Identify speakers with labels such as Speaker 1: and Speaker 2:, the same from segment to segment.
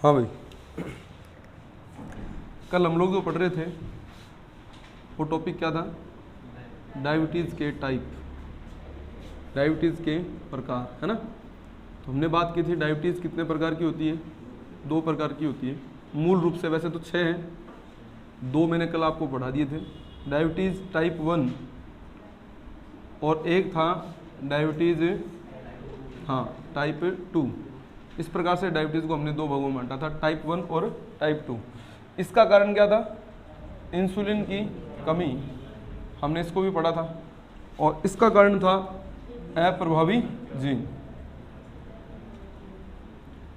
Speaker 1: हाँ भाई, कल हम लोग जो पढ़ रहे थे वो टॉपिक क्या था? डायबिटीज़ के टाइप, डायबिटीज़ के प्रकार, है ना। तो हमने बात की थी डायबिटीज़ कितने प्रकार की होती है? 2 प्रकार की होती है मूल रूप से, वैसे तो 6 हैं, 2 मैंने कल आपको पढ़ा दिए थे। डायबिटीज़ टाइप 1 और एक था डायबिटीज़ टाइप 2। इस प्रकार से डायबिटीज़ को हमने 2 भागों में बांटा था, टाइप 1 और टाइप 2। इसका कारण क्या था? इंसुलिन की कमी, हमने इसको भी पढ़ा था। और इसका कारण था अप्रभावी जीन,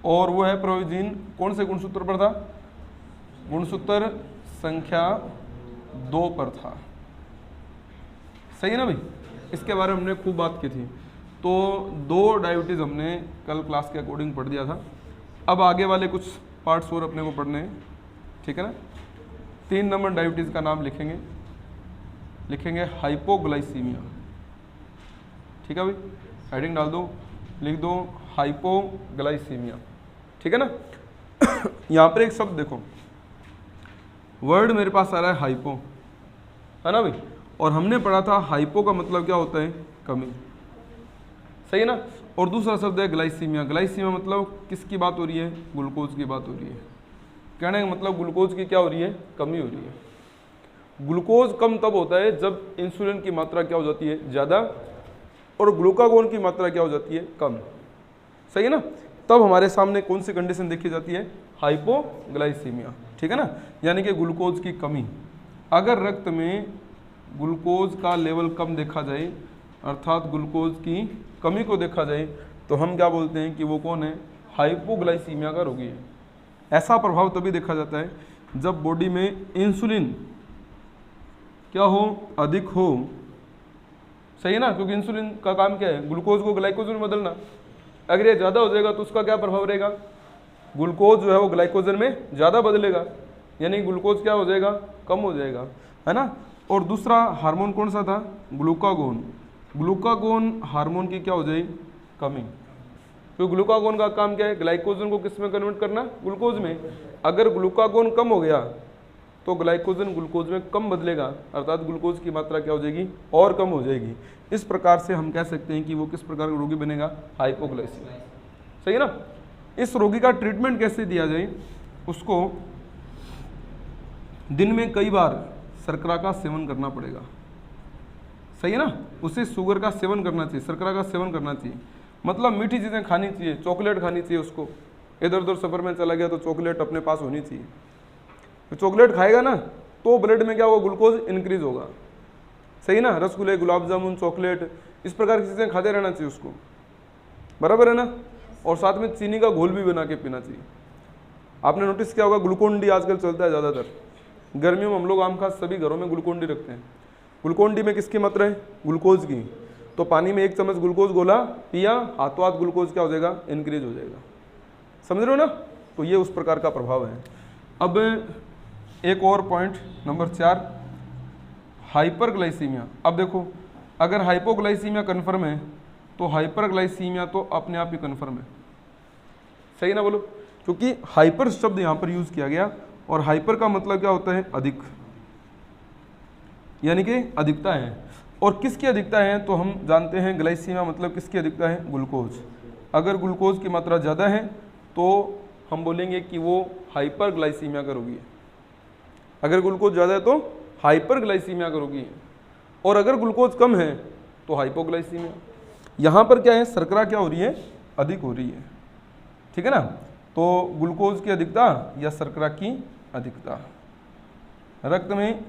Speaker 1: और वो अप्रभावी जीन कौन से गुणसूत्र पर था? गुणसूत्र संख्या 2 पर था। सही है ना भाई? इसके बारे में हमने खूब बात की थी। तो 2 डायबिटीज़ हमने कल क्लास के अकॉर्डिंग पढ़ दिया था। अब आगे वाले कुछ पार्ट्स और अपने को पढ़ने हैं, ठीक है ना। 3 नंबर डायबिटीज़ का नाम लिखेंगे हाइपोग्लाइसीमिया, ठीक है भाई। हेडिंग डाल दो, लिख दो हाइपोग्लाइसीमिया, ठीक है ना। यहाँ पर एक शब्द देखो, वर्ड मेरे पास आ रहा है हाइपो, है ना भाई। और हमने पढ़ा था हाइपो का मतलब क्या होता है? कमी, सही है ना। और दूसरा शब्द है ग्लाइसीमिया। ग्लाइसीमिया मतलब किसकी बात हो रही है? ग्लूकोज की बात हो रही है। कहने का मतलब ग्लूकोज की क्या हो रही है? कमी हो रही है। ग्लूकोज कम तब होता है जब इंसुलिन की मात्रा क्या हो जाती है? ज़्यादा, और ग्लूकागोन की मात्रा क्या हो जाती है? कम, सही है ना। तब हमारे सामने कौन सी कंडीशन देखी जाती है? हाइपोग्लाइसीमिया, ठीक है ना, यानी कि ग्लूकोज की कमी। अगर रक्त में ग्लूकोज का लेवल कम देखा जाए, अर्थात ग्लूकोज की कमी को देखा जाए, तो हम क्या बोलते हैं कि वो कौन है? हाइपोग्लाइसीमिया का रोगी है। ऐसा प्रभाव तभी देखा जाता है जब बॉडी में इंसुलिन क्या हो? अधिक हो, सही है ना, क्योंकि इंसुलिन का काम क्या है? ग्लूकोज को ग्लाइकोजन में बदलना। अगर ये ज़्यादा हो जाएगा तो उसका क्या प्रभाव रहेगा? ग्लूकोज जो है वो ग्लाइकोजन में ज़्यादा बदलेगा, यानी ग्लूकोज क्या हो जाएगा? कम हो जाएगा, है ना। और दूसरा हार्मोन कौन सा था? ग्लूकागोन। ग्लूकागोन हार्मोन की क्या हो जाएगी? कमी। तो ग्लूकागोन का काम क्या है? ग्लाइकोजन को किस में कन्वर्ट करना? ग्लूकोज में। अगर ग्लूकागोन कम हो गया तो ग्लाइकोजन ग्लूकोज में कम बदलेगा, अर्थात ग्लूकोज की मात्रा क्या हो जाएगी? और कम हो जाएगी। इस प्रकार से हम कह सकते हैं कि वो किस प्रकार का रोगी बनेगा? हाइपोग्लाइसीमिया, सही है ना। इस रोगी का ट्रीटमेंट कैसे दिया जाए? उसको दिन में कई बार शर्करा का सेवन करना पड़ेगा, सही है ना। उसे शुगर का सेवन करना चाहिए, शर्करा का सेवन करना चाहिए, मतलब मीठी चीज़ें खानी चाहिए, चॉकलेट खानी चाहिए। उसको इधर उधर सफ़र में चला गया तो चॉकलेट अपने पास होनी चाहिए। तो चॉकलेट खाएगा ना तो ब्लड में क्या होगा? ग्लूकोज इंक्रीज होगा, सही ना। रसगुल्ले, गुलाब जामुन, चॉकलेट, इस प्रकार की चीज़ें खाते रहना चाहिए उसको, बराबर है ना। और साथ में चीनी का घोल भी बना के पीना चाहिए। आपने नोटिस किया होगा ग्लूकोन डी आजकल चलता है ज़्यादातर। गर्मियों में हम लोग आम खास सभी घरों में ग्लूकोन डी रखते हैं। ग्लूकोन डी में किसकी मात्रा है? ग्लूकोज की। तो पानी में 1 चम्मच ग्लूकोज घोला, पिया, हाथों हाथ ग्लूकोज क्या हो जाएगा? इंक्रीज हो जाएगा, समझ रहे हो ना। तो ये उस प्रकार का प्रभाव है। अब एक और पॉइंट नंबर 4, हाइपरग्लाइसीमिया। अब देखो, अगर हाइपोग्लाइसीमिया कन्फर्म है तो हाइपरग्लाइसीमिया तो अपने आप ही कन्फर्म है, सही ना बोलो। क्योंकि हाइपर शब्द यहाँ पर यूज किया गया, और हाइपर का मतलब क्या होता है? अधिक, यानी कि अधिकता है। और किसकी अधिकता है? तो हम जानते हैं ग्लाइसीमिया मतलब किसकी अधिकता है? ग्लूकोज। अगर ग्लूकोज की मात्रा ज़्यादा है तो हम बोलेंगे कि वो हाइपरग्लाइसीमिया का रोगी है। अगर ग्लूकोज ज़्यादा है तो हाइपरग्लाइसीमिया का रोगी है, और अगर ग्लूकोज कम है तो हाइपोग्लाइसीमिया। यहाँ पर क्या है? शर्करा क्या हो रही है? अधिक हो रही है, ठीक है ना। तो ग्लूकोज की अधिकता या शर्करा की अधिकता, रक्त में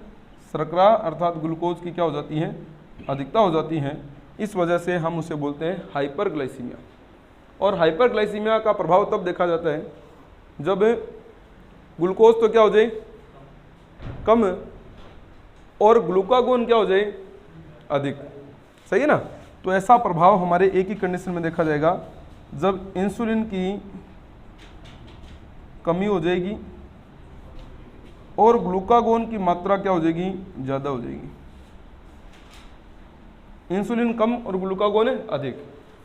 Speaker 1: शर्करा अर्थात ग्लूकोज की क्या हो जाती है? अधिकता हो जाती है। इस वजह से हम उसे बोलते हैं हाइपरग्लाइसीमिया। और हाइपरग्लाइसीमिया का प्रभाव तब देखा जाता है जब ग्लूकोज तो क्या हो जाए? कम, और ग्लूकागोन क्या हो जाए? अधिक, सही है ना। तो ऐसा प्रभाव हमारे एक ही कंडीशन में देखा जाएगा जब इंसुलिन की कमी हो जाएगी और ग्लूकागोन की मात्रा क्या हो जाएगी? ज़्यादा हो जाएगी। इंसुलिन कम और ग्लूकागोन अधिक।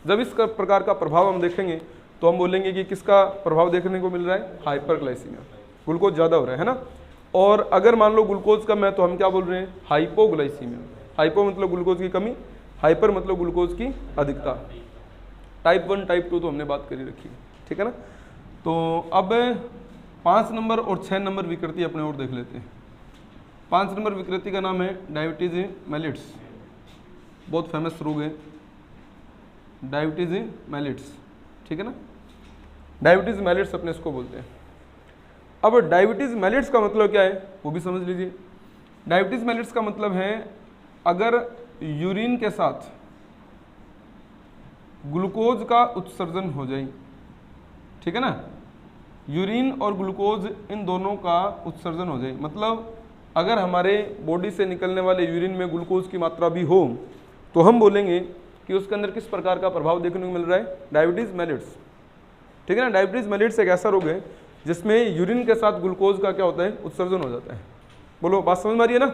Speaker 1: जब इस प्रकार का प्रभाव हम देखेंगे तो हम बोलेंगे कि किसका प्रभाव देखने को मिल रहा है, हाइपरग्लाइसीमिया, ग्लूकोज ज़्यादा हो रहा है ना। और अगर मान लो ग्लूकोज कम है तो हम क्या बोल रहे हैं, हाइपोग्लाइसीमिया। हाइपो मतलब ग्लूकोज की कमी, हाइपर मतलब ग्लूकोज की अधिकता। टाइप 1 टाइप 2 तो हमने बात करी रखी है, ठीक है ना। तो अब 5 नंबर और 6 नंबर विकृति अपने और देख लेते हैं। 5 नंबर विकृति का नाम है डायबिटीज मेलिट्स, बहुत फेमस रोग है डायबिटीज मेलिट्स, ठीक है ना। डायबिटीज मेलिट्स अपने इसको बोलते हैं। अब डायबिटीज मेलिट्स का मतलब क्या है वो भी समझ लीजिए। डायबिटीज मेलिट्स का मतलब है अगर यूरिन के साथ ग्लूकोज का उत्सर्जन हो जाए, ठीक है ना, यूरिन और ग्लूकोज इन दोनों का उत्सर्जन हो जाए, मतलब अगर हमारे बॉडी से निकलने वाले यूरिन में ग्लूकोज की मात्रा भी हो तो हम बोलेंगे कि उसके अंदर किस प्रकार का प्रभाव देखने को मिल रहा है, डायबिटीज मेलिट्स, ठीक है ना। डायबिटीज मेलिट्स एक ऐसा रोग है जिसमें यूरिन के साथ ग्लूकोज का क्या होता है, उत्सर्जन हो जाता है। बोलो बात समझ में आ रही है ना।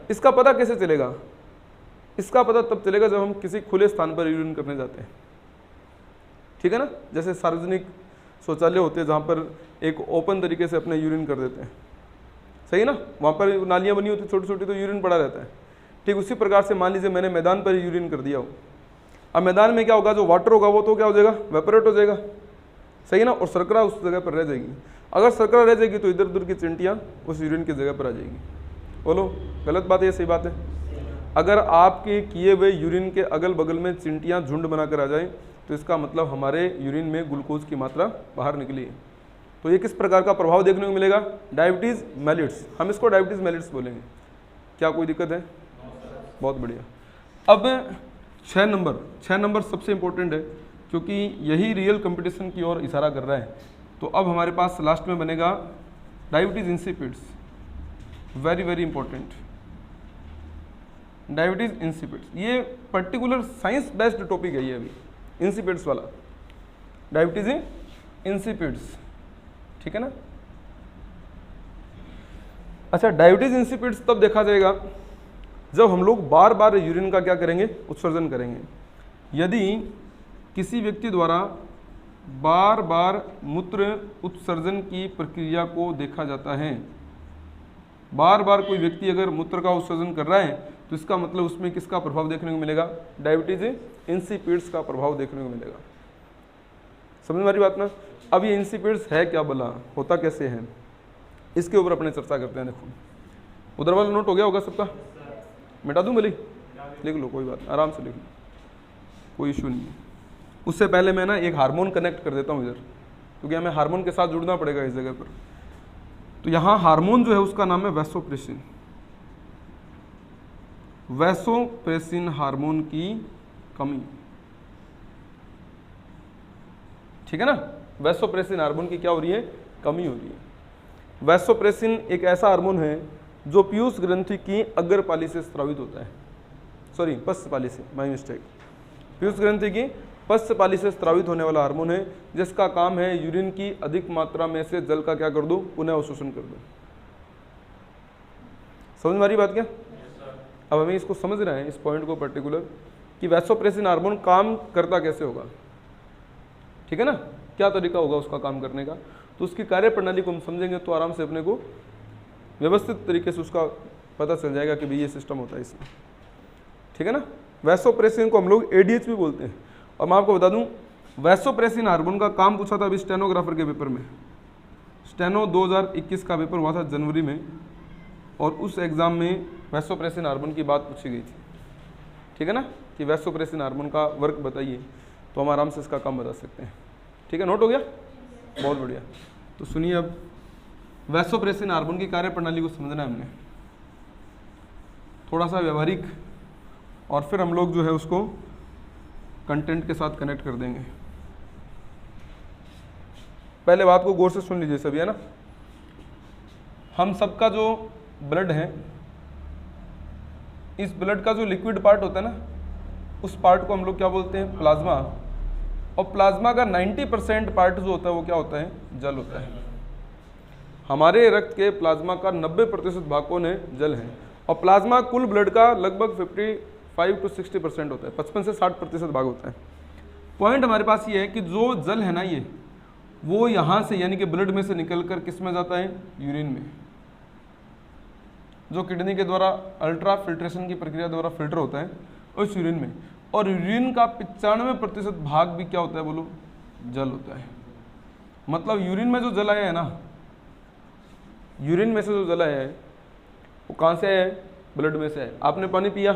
Speaker 1: इसका पता कैसे चलेगा, इसका पता तब चलेगा जब हम किसी खुले स्थान पर यूरिन करने जाते हैं, ठीक है ना। जैसे सार्वजनिक शौचालय होते हैं जहाँ पर एक ओपन तरीके से अपने यूरिन कर देते हैं, सही है ना, वहाँ पर नालियाँ बनी होती छोटी छोटी तो यूरिन पड़ा रहता है। ठीक उसी प्रकार से मान लीजिए मैंने मैदान पर यूरिन कर दिया हो, अब मैदान में क्या होगा, जो वाटर होगा वो तो क्या हो जाएगा, वेपोरेट हो जाएगा, सही है ना, और शर्करा उस जगह पर रह जाएगी। अगर शर्करा रह जाएगी तो इधर उधर की चिंटियाँ उस यूरिन की जगह पर आ जाएगी। बोलो गलत बात है या सही बात है। अगर आपके किए हुए यूरिन के अगल बगल में चिंटियाँ झुंड बनाकर आ जाए तो इसका मतलब हमारे यूरिन में ग्लूकोज की मात्रा बाहर निकली है। तो ये किस प्रकार का प्रभाव देखने को मिलेगा, डायबिटीज मेलिट्स, हम इसको डायबिटीज मेलिट्स बोलेंगे। क्या कोई दिक्कत है, बहुत बढ़िया। अब 6 नंबर सबसे इंपॉर्टेंट है क्योंकि यही रियल कंपटीशन की ओर इशारा कर रहा है। तो अब हमारे पास लास्ट में बनेगा diabetes insipidus, very very important, diabetes insipidus. ये पर्टिकुलर साइंस बेस्ड टॉपिक है ये अभी इंसिपिड्स वाला, डायबिटीज इंसिपिड्स, ठीक है ना। अच्छा, डायबिटीज इंसिपिड्स तब देखा जाएगा जब हम लोग बार बार यूरिन का क्या करेंगे, उत्सर्जन करेंगे। यदि किसी व्यक्ति द्वारा बार बार मूत्र उत्सर्जन की प्रक्रिया को देखा जाता है, बार बार कोई व्यक्ति अगर मूत्र का उत्सर्जन कर रहा है तो इसका मतलब उसमें किसका प्रभाव देखने को मिलेगा, डायबिटीज इंसिपिड्स का प्रभाव देखने को मिलेगा। समझ में आ रही बात ना। अब ये इंसिपिड्स है क्या भला, होता कैसे है, इसके ऊपर अपने चर्चा करते हैं। देखो उधर वाला नोट हो गया होगा सबका, मिटा दूं भले, लिख लो, कोई बात आराम से लिख लो, कोई इशू नहीं है। उससे पहले मैं ना एक हार्मोन कनेक्ट कर देता हूँ इधर, क्योंकि हमें हार्मोन के साथ जुड़ना पड़ेगा इस जगह पर। तो यहाँ हार्मोन जो है उसका नाम है वैसोप्रेसिन। वैसोप्रेसिन हार्मोन की कमी, ठीक है ना। वैसोप्रेसिन हार्मोन की क्या हो रही है, कमी हो रही है। वैसोप्रेसिन एक ऐसा हार्मोन है जो पीयूष ग्रंथि की अग्रपाली से स्रावित होता है, सॉरी पश्चपाली से, माय मिस्टेक, पीयूष ग्रंथि की पश्चपाली से स्रावित होने वाला हार्मोन है जिसका काम है यूरिन की अधिक मात्रा में से जल का क्या कर दो, पुनः अवशोषण कर दो। समझ में आ रही बात क्या। अब हमें इसको समझ रहे हैं, इस पॉइंट को पर्टिकुलर, कि वैसोप्रेसिन हार्मोन काम करता कैसे होगा, ठीक है ना, क्या तरीका होगा उसका काम करने का। तो उसकी कार्य प्रणाली को हम समझेंगे तो आराम से अपने को व्यवस्थित तरीके से उसका पता चल जाएगा कि भाई ये सिस्टम होता है इसमें, ठीक है ना। वैसोप्रेसिन को हम लोग एडीएच भी बोलते हैं। और मैं आपको बता दूं, वैसोप्रेसिन हार्मोन का काम पूछा था अभी स्टेनोग्राफर के पेपर में, स्टेनो 2021 का पेपर हुआ था जनवरी में, और उस एग्जाम में वैसोप्रेसिन हार्मोन की बात पूछी गई थी, ठीक है ना, कि वैसोप्रेसिन हार्मोन का वर्क बताइए, तो हम आराम से इसका काम बता सकते हैं, ठीक है। नोट हो गया, बहुत बढ़िया। तो सुनिए, अब वैसोप्रेसिन हार्मोन की कार्य प्रणाली को समझना है हमने, थोड़ा सा व्यवहारिक, और फिर हम लोग जो है उसको कंटेंट के साथ कनेक्ट कर देंगे। पहले बात को गौर से सुन लीजिए सभी, है ना। हम सबका जो ब्लड है, इस ब्लड का जो लिक्विड पार्ट होता है ना, उस पार्ट को हम लोग क्या बोलते हैं, प्लाज्मा। और प्लाज्मा का 90% पार्ट जो होता है वो क्या होता है, जल होता है। हमारे रक्त के प्लाज्मा का 90% भाग कौन है, जल है। और प्लाज्मा कुल ब्लड का लगभग 55 to 60% होता है, 55 से 60% भाग होता है। पॉइंट हमारे पास ये है कि जो जल है ना ये, वो यहाँ से यानी कि ब्लड में से निकल कर किस में जाता है, यूरिन में, जो किडनी के द्वारा अल्ट्रा फिल्ट्रेशन की प्रक्रिया द्वारा फिल्टर होता है उस यूरिन में। और यूरिन का 95% भाग भी क्या होता है बोलो, जल होता है। मतलब यूरिन में जो जल आया है ना, यूरिन में से जो जल आया है वो कहाँ से आया है, ब्लड में से आया। आपने पानी पिया,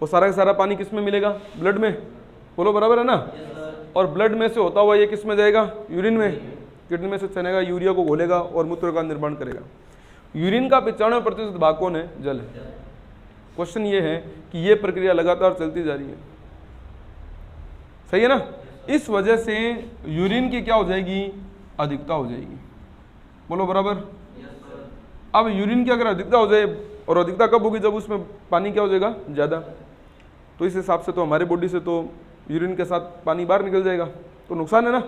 Speaker 1: वो सारा का सारा पानी किस में मिलेगा, ब्लड में, बोलो बराबर है ना। और ब्लड में से होता हुआ ये किस में जाएगा, यूरिन में, किडनी में से चलेगा, यूरिया को घोलेगा और मूत्र का निर्माण करेगा। यूरिन का 95% भाग कौन है, जल है। क्वेश्चन ये है कि ये प्रक्रिया लगातार चलती जा रही है, सही है ना। इस वजह से यूरिन की क्या हो जाएगी, अधिकता हो जाएगी, बोलो बराबर। अब यूरिन की अगर अधिकता हो जाए, और अधिकता कब होगी, जब उसमें पानी क्या हो जाएगा, ज़्यादा। तो इस हिसाब से तो हमारे बॉडी से तो यूरिन के साथ पानी बाहर निकल जाएगा, तो नुकसान है ना,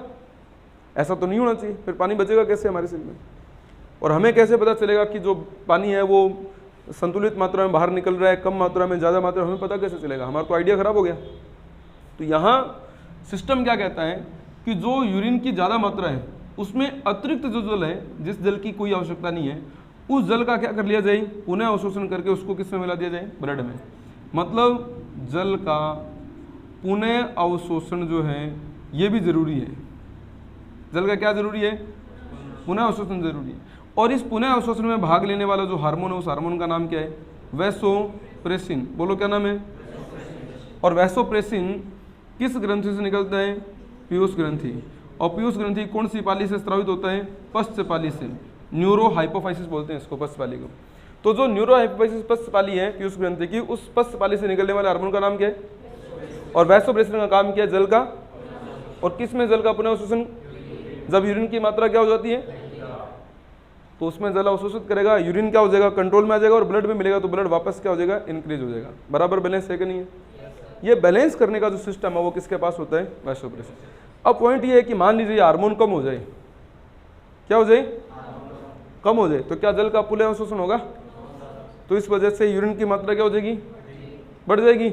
Speaker 1: ऐसा तो नहीं होना चाहिए। फिर पानी बचेगा कैसे हमारे शरीर में, और हमें कैसे पता चलेगा कि जो पानी है वो संतुलित मात्रा में बाहर निकल रहा है, कम मात्रा में, ज़्यादा मात्रा में, हमें पता कैसे चलेगा, हमारा तो आइडिया खराब हो गया। तो यहाँ सिस्टम क्या कहता है कि जो यूरिन की ज़्यादा मात्रा है उसमें अतिरिक्त जो जल है, जिस जल की कोई आवश्यकता नहीं है, उस जल का क्या कर लिया जाए, पुनः अवशोषण करके उसको किस में मिला दिया जाए, ब्लड में। मतलब जल का पुनः अवशोषण जो है ये भी जरूरी है। जल का क्या जरूरी है, पुनः अवशोषण जरूरी है। और इस पुनः अवशोषण में भाग लेने वाला जो हार्मोन है, उस हार्मोन का नाम क्या है, वैसोप्रेसिन। बोलो क्या नाम है। और वैसोप्रेसिन किस ग्रंथि से निकलता है, पीयूष ग्रंथि। और पीयूष ग्रंथि कौन सी पाली से स्रावित होता है, पश्च पाली से। न्यूरो हाइपोफाइसिस बोलते हैं इसको, पश्च पाली को। तो जो न्यूरो हाइपोफाइसिस पश्च पाली है पीयूष ग्रंथि की, उस पश्च पाली से निकलने वाले हार्मोन का नाम क्या है, और वैसोप्रेसिन का काम क्या है, जल का। और किस में जल का पुनः अवशोषण, जब यूरिन की मात्रा क्या हो जाती है तो उसमें जल अवशोषित करेगा, यूरिन क्या हो जाएगा, कंट्रोल में आ जाएगा, और ब्लड में मिलेगा तो ब्लड वापस क्या हो जाएगा, इंक्रीज हो जाएगा। बराबर बैलेंस है कि नहीं है। ये बैलेंस करने का जो सिस्टम है वो किसके पास होता है, वैसोप्रेसिन। अब पॉइंट ये है कि मान लीजिए हार्मोन कम हो जाए, क्या हो जाए, कम हो जाए, तो क्या जल का पुनः अवशोषण होगा, तो इस वजह से यूरिन की मात्रा क्या हो जाएगी, बढ़ जाएगी।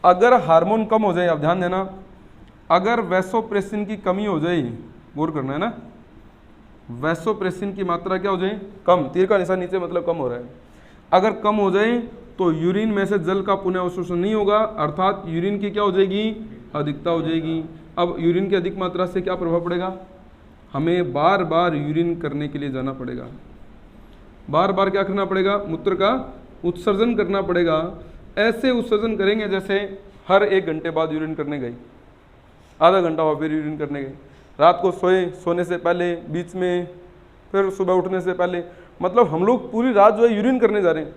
Speaker 1: अगर हार्मोन कम हो जाए, आप ध्यान देना, अगर वैसोप्रेसिन की कमी हो जाए, गौर करना है ना, वैसोप्रेसिन की मात्रा क्या हो जाए, कम, तीर का निशान नीचे मतलब कम हो रहा है। अगर कम हो जाए तो यूरिन में से जल का पुनः अवशोषण नहीं होगा, अर्थात यूरिन की क्या हो जाएगी, अधिकता हो जाएगी। अब यूरिन की अधिक मात्रा से क्या प्रभाव पड़ेगा, हमें बार बार यूरिन करने के लिए जाना पड़ेगा, बार बार क्या करना पड़ेगा, मूत्र का उत्सर्जन करना पड़ेगा। ऐसे उत्सर्जन करेंगे जैसे हर 1 घंटे बाद यूरिन करने गए, आधा घंटा हुआ फिर यूरिन करने गए, रात को सोने से पहले, बीच में, फिर सुबह उठने से पहले। मतलब हम लोग पूरी रात जो है यूरिन करने जा रहे हैं।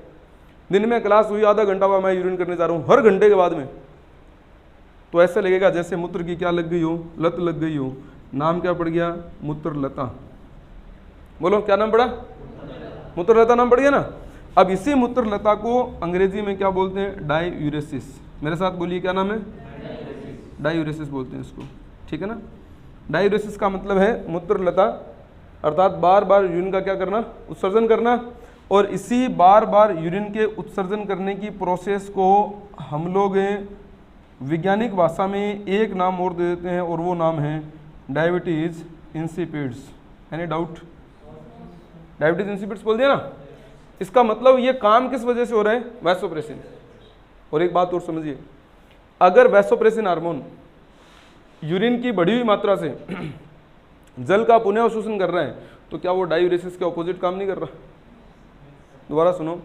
Speaker 1: दिन में क्लास हुई, आधा घंटा हुआ मैं यूरिन करने जा रहा हूँ, हर घंटे के बाद में। तो ऐसा लगेगा जैसे मूत्र की क्या लग गई हो, लत लग गई हो। नाम क्या पड़ गया, मूत्र लता। बोलो क्या नाम पड़ा, मूत्र लता नाम पड़ गया ना। अब इसी मूत्र लता को अंग्रेजी में क्या बोलते हैं, डायूरेसिस। मेरे साथ बोलिए क्या नाम है, डायूरेसिस बोलते हैं इसको, ठीक है ना। डायूरेसिस का मतलब है मूत्र लता, अर्थात बार बार यूरिन का क्या करना, उत्सर्जन करना। और इसी बार बार यूरिन के उत्सर्जन करने की प्रोसेस को हम लोग वैज्ञानिक भाषा में एक नाम और दे देते हैं, और वो नाम है डायबिटीज इंसिपिड्स। एनी डाउट, डायबिटीज इंसिपिड्स बोल दिया ना। इसका मतलब ये काम किस वजह से हो रहा है, वैसोप्रेसिन। और एक बात और समझिए, अगर वैसोप्रेसिन हार्मोन यूरिन की बढ़ी हुई मात्रा से जल का पुनः अवशोषण कर रहा है, तो क्या वो डायूरेसिस के ऑपोजिट काम नहीं कर रहा। दोबारा सुनो,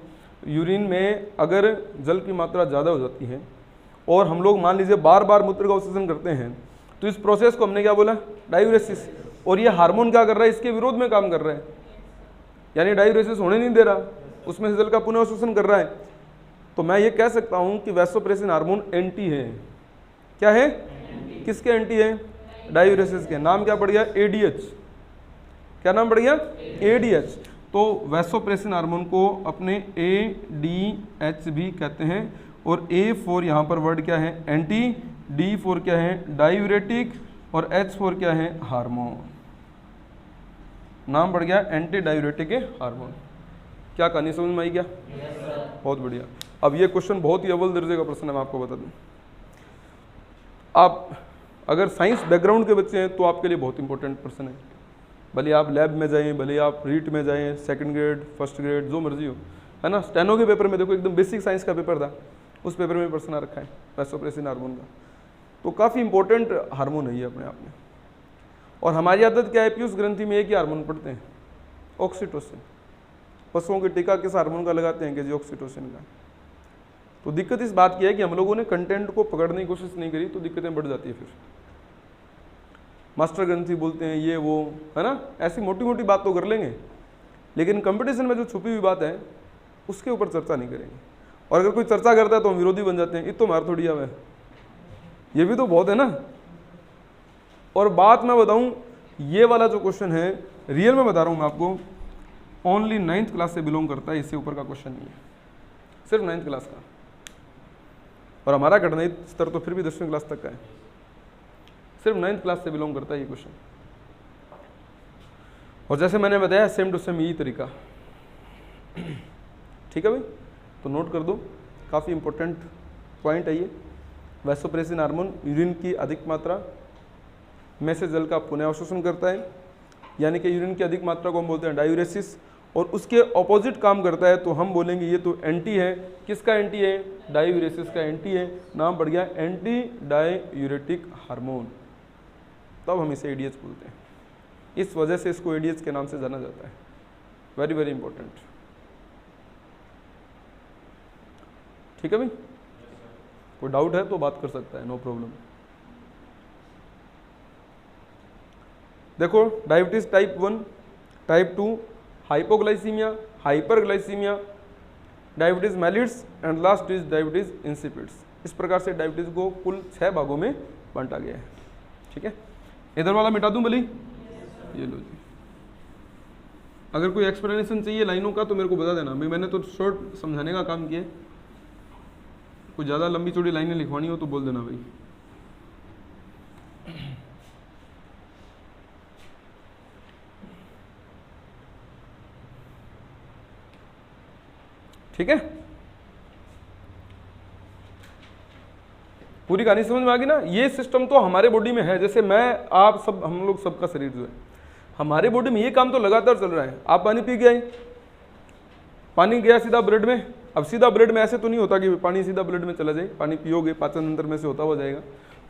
Speaker 1: यूरिन में अगर जल की मात्रा ज़्यादा हो जाती है और हम लोग मान लीजिए बार बार मूत्र का अवशोषण करते हैं, तो इस प्रोसेस को हमने क्या बोला, डायूरेसिस। और ये हार्मोन क्या कर रहा है, इसके विरोध में काम कर रहा है, यानी डायूरेसिस होने नहीं दे रहा, उसमें से जल का पुनः अवशोषण कर रहा है। तो मैं ये कह सकता हूँ कि वैसोप्रेसिन हार्मोन एंटी है। क्या है, किसके एंटी है, डायूरेसिस के। नाम क्या पड़ गया, एडीएच। क्या नाम पड़ गया, एडीएच। तो वैसोप्रेसिन हार्मोन को अपने एडीएच भी कहते हैं। और ए फॉर यहाँ पर वर्ड क्या है, एंटी, डी फॉर क्या है, डायूरेटिक, और एच फॉर क्या है, हार्मोन। नाम पड़ गया एंटी डायूरेटिक हार्मोन। क्या कहानी समझ में आई क्या? बहुत बढ़िया। अब ये क्वेश्चन बहुत ही अव्वल दर्जे का प्रश्न है, मैं आपको बता दूं। आप अगर साइंस बैकग्राउंड के बच्चे हैं तो आपके लिए बहुत इंपॉर्टेंट प्रश्न है। भले आप लैब में जाएं, भले आप रीट में जाएं, सेकंड ग्रेड, फर्स्ट ग्रेड, जो मर्जी हो, है ना। स्टेनो के पेपर में देखो एकदम बेसिक साइंस का पेपर था, उस पेपर में प्रश्न आ रखा है वैसोप्रेसिन हार्मोन का। तो काफ़ी इंपॉर्टेंट हार्मोन है ये अपने आप में। और हमारी आदत क्या है, पीयूष ग्रंथि में एक ही हार्मोन पढ़ते हैं, ऑक्सीटोसिन। पशुओं के टीका किस हार्मोन का लगाते हैं कि जी ऑक्सीटोसिन का। तो दिक्कत इस बात की है कि हम लोगों ने कंटेंट को पकड़ने की कोशिश नहीं करी, तो दिक्कतें बढ़ जाती है। फिर मास्टर ग्रंथि बोलते हैं ये वो, है ना, ऐसी मोटी मोटी बात तो कर लेंगे, लेकिन कंपटीशन में जो छुपी हुई बात है उसके ऊपर चर्चा नहीं करेंगे। और अगर कोई चर्चा करता है तो हम विरोधी बन जाते हैं, ये तो मार थोड़ी आवे, ये भी तो बहुत है ना। और बात मैं बताऊं, ये वाला जो क्वेश्चन है रियल में बता रहा हूं मैं आपको, ओनली 9th क्लास से बिलोंग करता है, इससे ऊपर का क्वेश्चन नहीं है, सिर्फ 9th क्लास का। और हमारा गणित स्तर तो फिर भी 10वीं क्लास तक का है, सिर्फ 9th क्लास से बिलोंग करता है ये क्वेश्चन। और जैसे मैंने बताया सेम टू सेम यही तरीका, ठीक है भाई। तो नोट कर दो, काफ़ी इंपॉर्टेंट पॉइंट है ये। वैसोप्रेसिन हार्मोन यूरिन की अधिक मात्रा में से जल का पुनः अवशोषण करता है, यानी कि यूरिन की अधिक मात्रा को हम बोलते हैं डायूरेसिस, और उसके ऑपोजिट काम करता है तो हम बोलेंगे ये तो एंटी है। किसका एंटी है? डायूरेसिस का एंटी है। नाम पड़ गया एंटी डायूरेटिक हार्मोन, तब हम इसे एडीएच बोलते हैं। इस वजह से इसको एडीएच के नाम से जाना जाता है। वेरी वेरी इंपॉर्टेंट, ठीक है भाई। कोई डाउट है तो बात कर सकता है, नो प्रॉब्लम। देखो diabetes type 1, type 2, hypoglycemia, hyperglycemia, diabetes mellitus and last is diabetes insipidus. इस प्रकार से डायबिटीज को कुल 6 भागों में बांटा गया है, ठीक है। इधर वाला मिटा दूं भली, ये लो जी। अगर कोई एक्सप्लेनेशन चाहिए लाइनों का तो मेरे को बता देना, भाई मैंने तो शॉर्ट समझाने का काम किया। कोई ज़्यादा लंबी चौड़ी लाइनें लिखवानी हो तो बोल देना भाई। ठीक है, पूरी कहानी समझ में आ गई ना। ये सिस्टम तो हमारे बॉडी में है, जैसे मैं आप सब, हम लोग सबका शरीर जो है, हमारे बॉडी में ये काम तो लगातार चल रहा है। आप पानी पी गए, पानी गया सीधा ब्लड में। अब सीधा ब्लड में ऐसे तो नहीं होता कि पानी सीधा ब्लड में चला जाए, पानी पियोगे पाचन तंत्र में से होता हुआ जाएगा।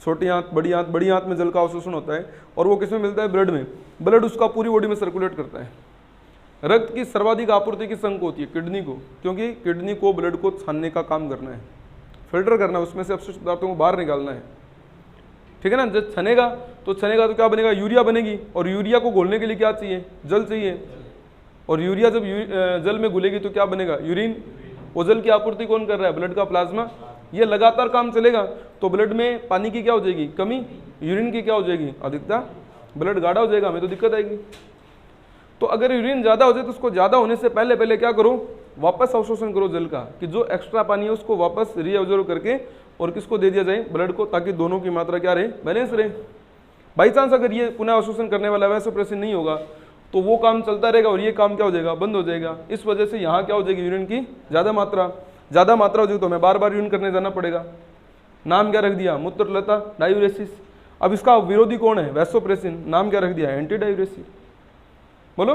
Speaker 1: छोटी आंत, बड़ी आंत, बड़ी आंत में जल का अवशोषण होता है, और वो किसमें मिलता है? ब्लड में। ब्लड उसका पूरी बॉडी में सर्कुलेट करता है। रक्त की सर्वाधिक आपूर्ति किस अंग को होती है? किडनी को, क्योंकि किडनी को ब्लड को छानने का काम करना है, फिल्टर करना है, उसमें से अपशिष्ट पदार्थों को बाहर निकालना है, ठीक है ना। जब छनेगा तो क्या बनेगा? यूरिया बनेगी। और यूरिया को घोलने के लिए क्या चाहिए? जल चाहिए। और यूरिया जब जल में घुलेगी तो क्या बनेगा? यूरिन। वो जल की आपूर्ति कौन कर रहा है? ब्लड का प्लाज्मा। ये लगातार काम चलेगा तो ब्लड में पानी की क्या हो जाएगी? कमी। यूरिन की क्या हो जाएगी? अधिकता। ब्लड गाढ़ा हो जाएगा, हमें तो दिक्कत आएगी। तो अगर यूरिन ज़्यादा हो जाए तो उसको ज़्यादा होने से पहले क्या करो? वापस अवशोषण करो जल का, कि जो एक्स्ट्रा पानी है उसको वापस रीअब्जॉर्व करके और किसको दे दिया जाए? ब्लड को, ताकि दोनों की मात्रा क्या रहे? बैलेंस रहे। बाई चांस अगर ये पुनः अवशोषण करने वाला वैसोप्रेसिन नहीं होगा तो वो काम चलता रहेगा और ये काम क्या हो जाएगा? बंद हो जाएगा। इस वजह से यहाँ क्या हो जाएगी? यूरिन की ज़्यादा मात्रा हो जाएगी तो हमें बार बार यूरिन करने जाना पड़ेगा। नाम क्या रख दिया? मूत्रलता, डायूरेसिस। अब इसका विरोधी कौन है? वैसोप्रेसिन। नाम क्या रख दिया? Anti diuresis. बोलो,